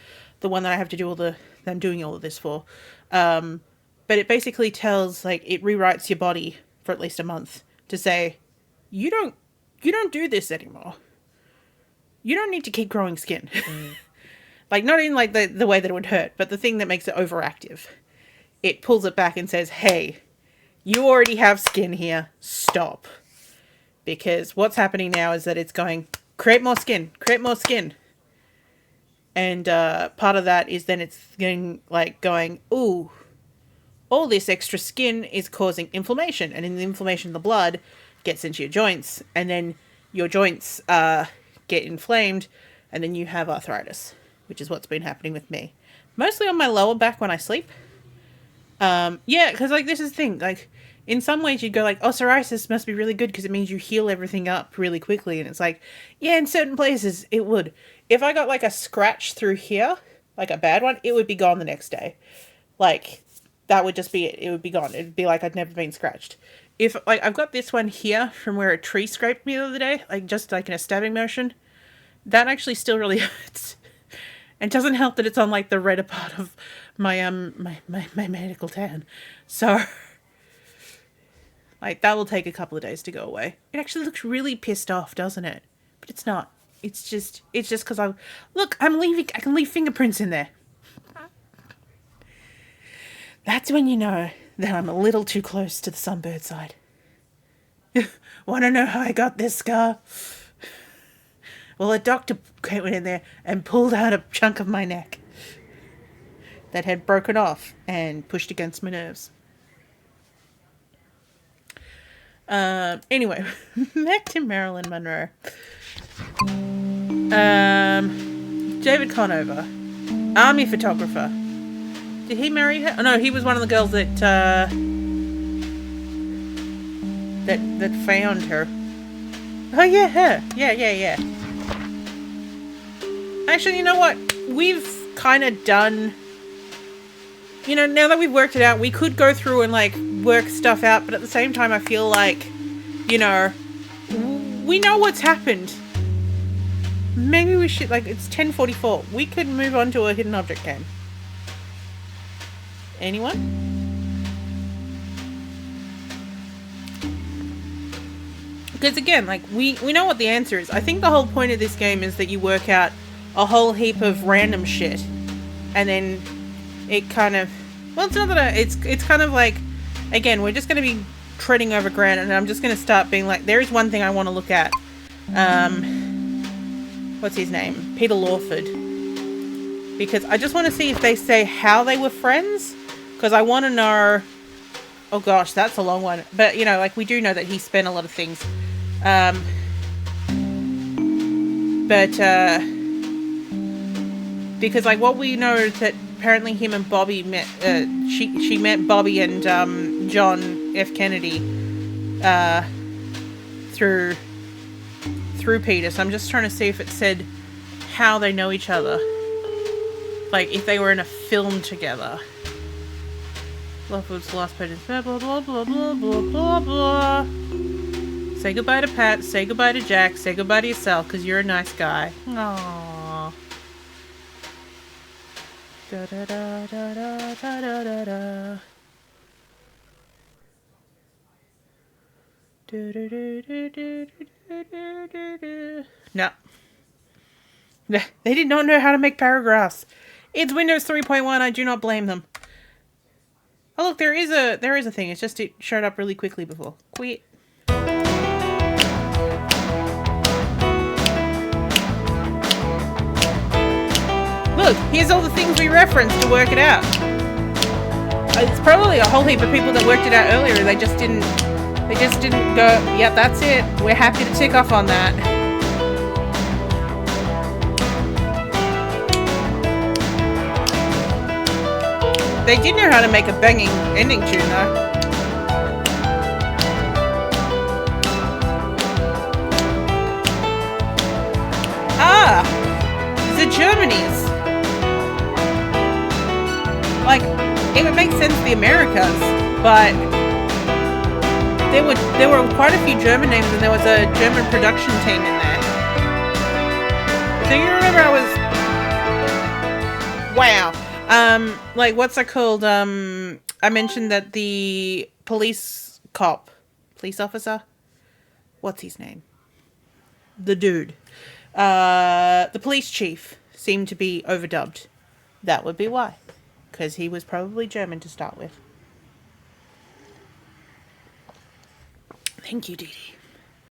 one that I have to do that I'm doing all of this for. But it basically tells, like, it rewrites your body for at least a month to say, you don't do this anymore. You don't need to keep growing skin. Like, not in, like, the way that it would hurt, but the thing that makes it overactive. It pulls it back and says, hey, you already have skin here. Stop. Because what's happening now is that it's going, create more skin. Create more skin. And part of that is then it's getting, like, going, ooh, all this extra skin is causing inflammation. And in the inflammation, the blood gets into your joints. And then your joints get inflamed, and then you have arthritis, which is what's been happening with me. Mostly on my lower back when I sleep. Yeah, because, like, this is the thing. Like, in some ways you'd go like, oh, psoriasis must be really good because it means you heal everything up really quickly. And it's like, yeah, in certain places it would. If I got, like, a scratch through here, like a bad one, it would be gone the next day. Like, that would just be it. It would be gone. It would be like I'd never been scratched. If, like, I've got this one here from where a tree scraped me the other day, like, just like in a stabbing motion, that actually still really hurts. And it doesn't help that it's on, like, the redder part of my my medical tan. So, like, that will take a couple of days to go away. It actually looks really pissed off, doesn't it? But it's not. It's just because I can leave fingerprints in there. That's when you know that I'm a little too close to the sunbird side. Want to know how I got this scar? Well, a doctor went in there and pulled out a chunk of my neck that had broken off and pushed against my nerves. Anyway, back to Marilyn Munroe. David Conover, army photographer. Did he marry her? Oh, no, he was one of the girls that found her. Oh, yeah, her. Yeah. Actually, you know what? We've kind of done... You know, now that we've worked it out, we could go through and, like, work stuff out, but at the same time, I feel like, you know, we know what's happened. Maybe we should, like, it's 10:44. We could move on to a hidden object game. Anyone? Because again, like, we know what the answer is. I think the whole point of this game is that you work out a whole heap of random shit, and then it kind of, well, it's not that it's kind of like, again, we're just going to be treading over ground, and I'm just going to start being like, there is one thing I want to look at. what's his name? Peter Lawford. Because I just want to see if they say how they were friends. Because I want to know... Oh gosh, that's a long one. But, you know, like, we do know that he spent a lot of things. Because, like, what we know is that apparently him and Bobby met... she met Bobby and John F. Kennedy through Peter. So I'm just trying to see if it said how they know each other. Like, if they were in a film together. Lovewood's last page is blah, blah, blah, blah, blah, blah, blah, blah. Say goodbye to Pat, say goodbye to Jack, say goodbye to yourself, because you're a nice guy. Aww. Da da da da da da da da da. No. They did not know how to make paragraphs. It's Windows 3.1. I do not blame them. Oh look, there is a thing. It's just it showed up really quickly before. Quit. Look, here's all the things we referenced to work it out. It's probably a whole heap of people that worked it out earlier. They just didn't go, yep, that's it. We're happy to tick off on that. They did know how to make a banging ending tune, though. Ah! The Germanys. Like, it would make sense the Americas, but there were quite a few German names, and there was a German production team in there. So you remember I was... Wow. Like, what's it called? I mentioned that the police officer? What's his name? The dude. The police chief seemed to be overdubbed. That would be why. Because he was probably German to start with. Thank you, Dee Dee.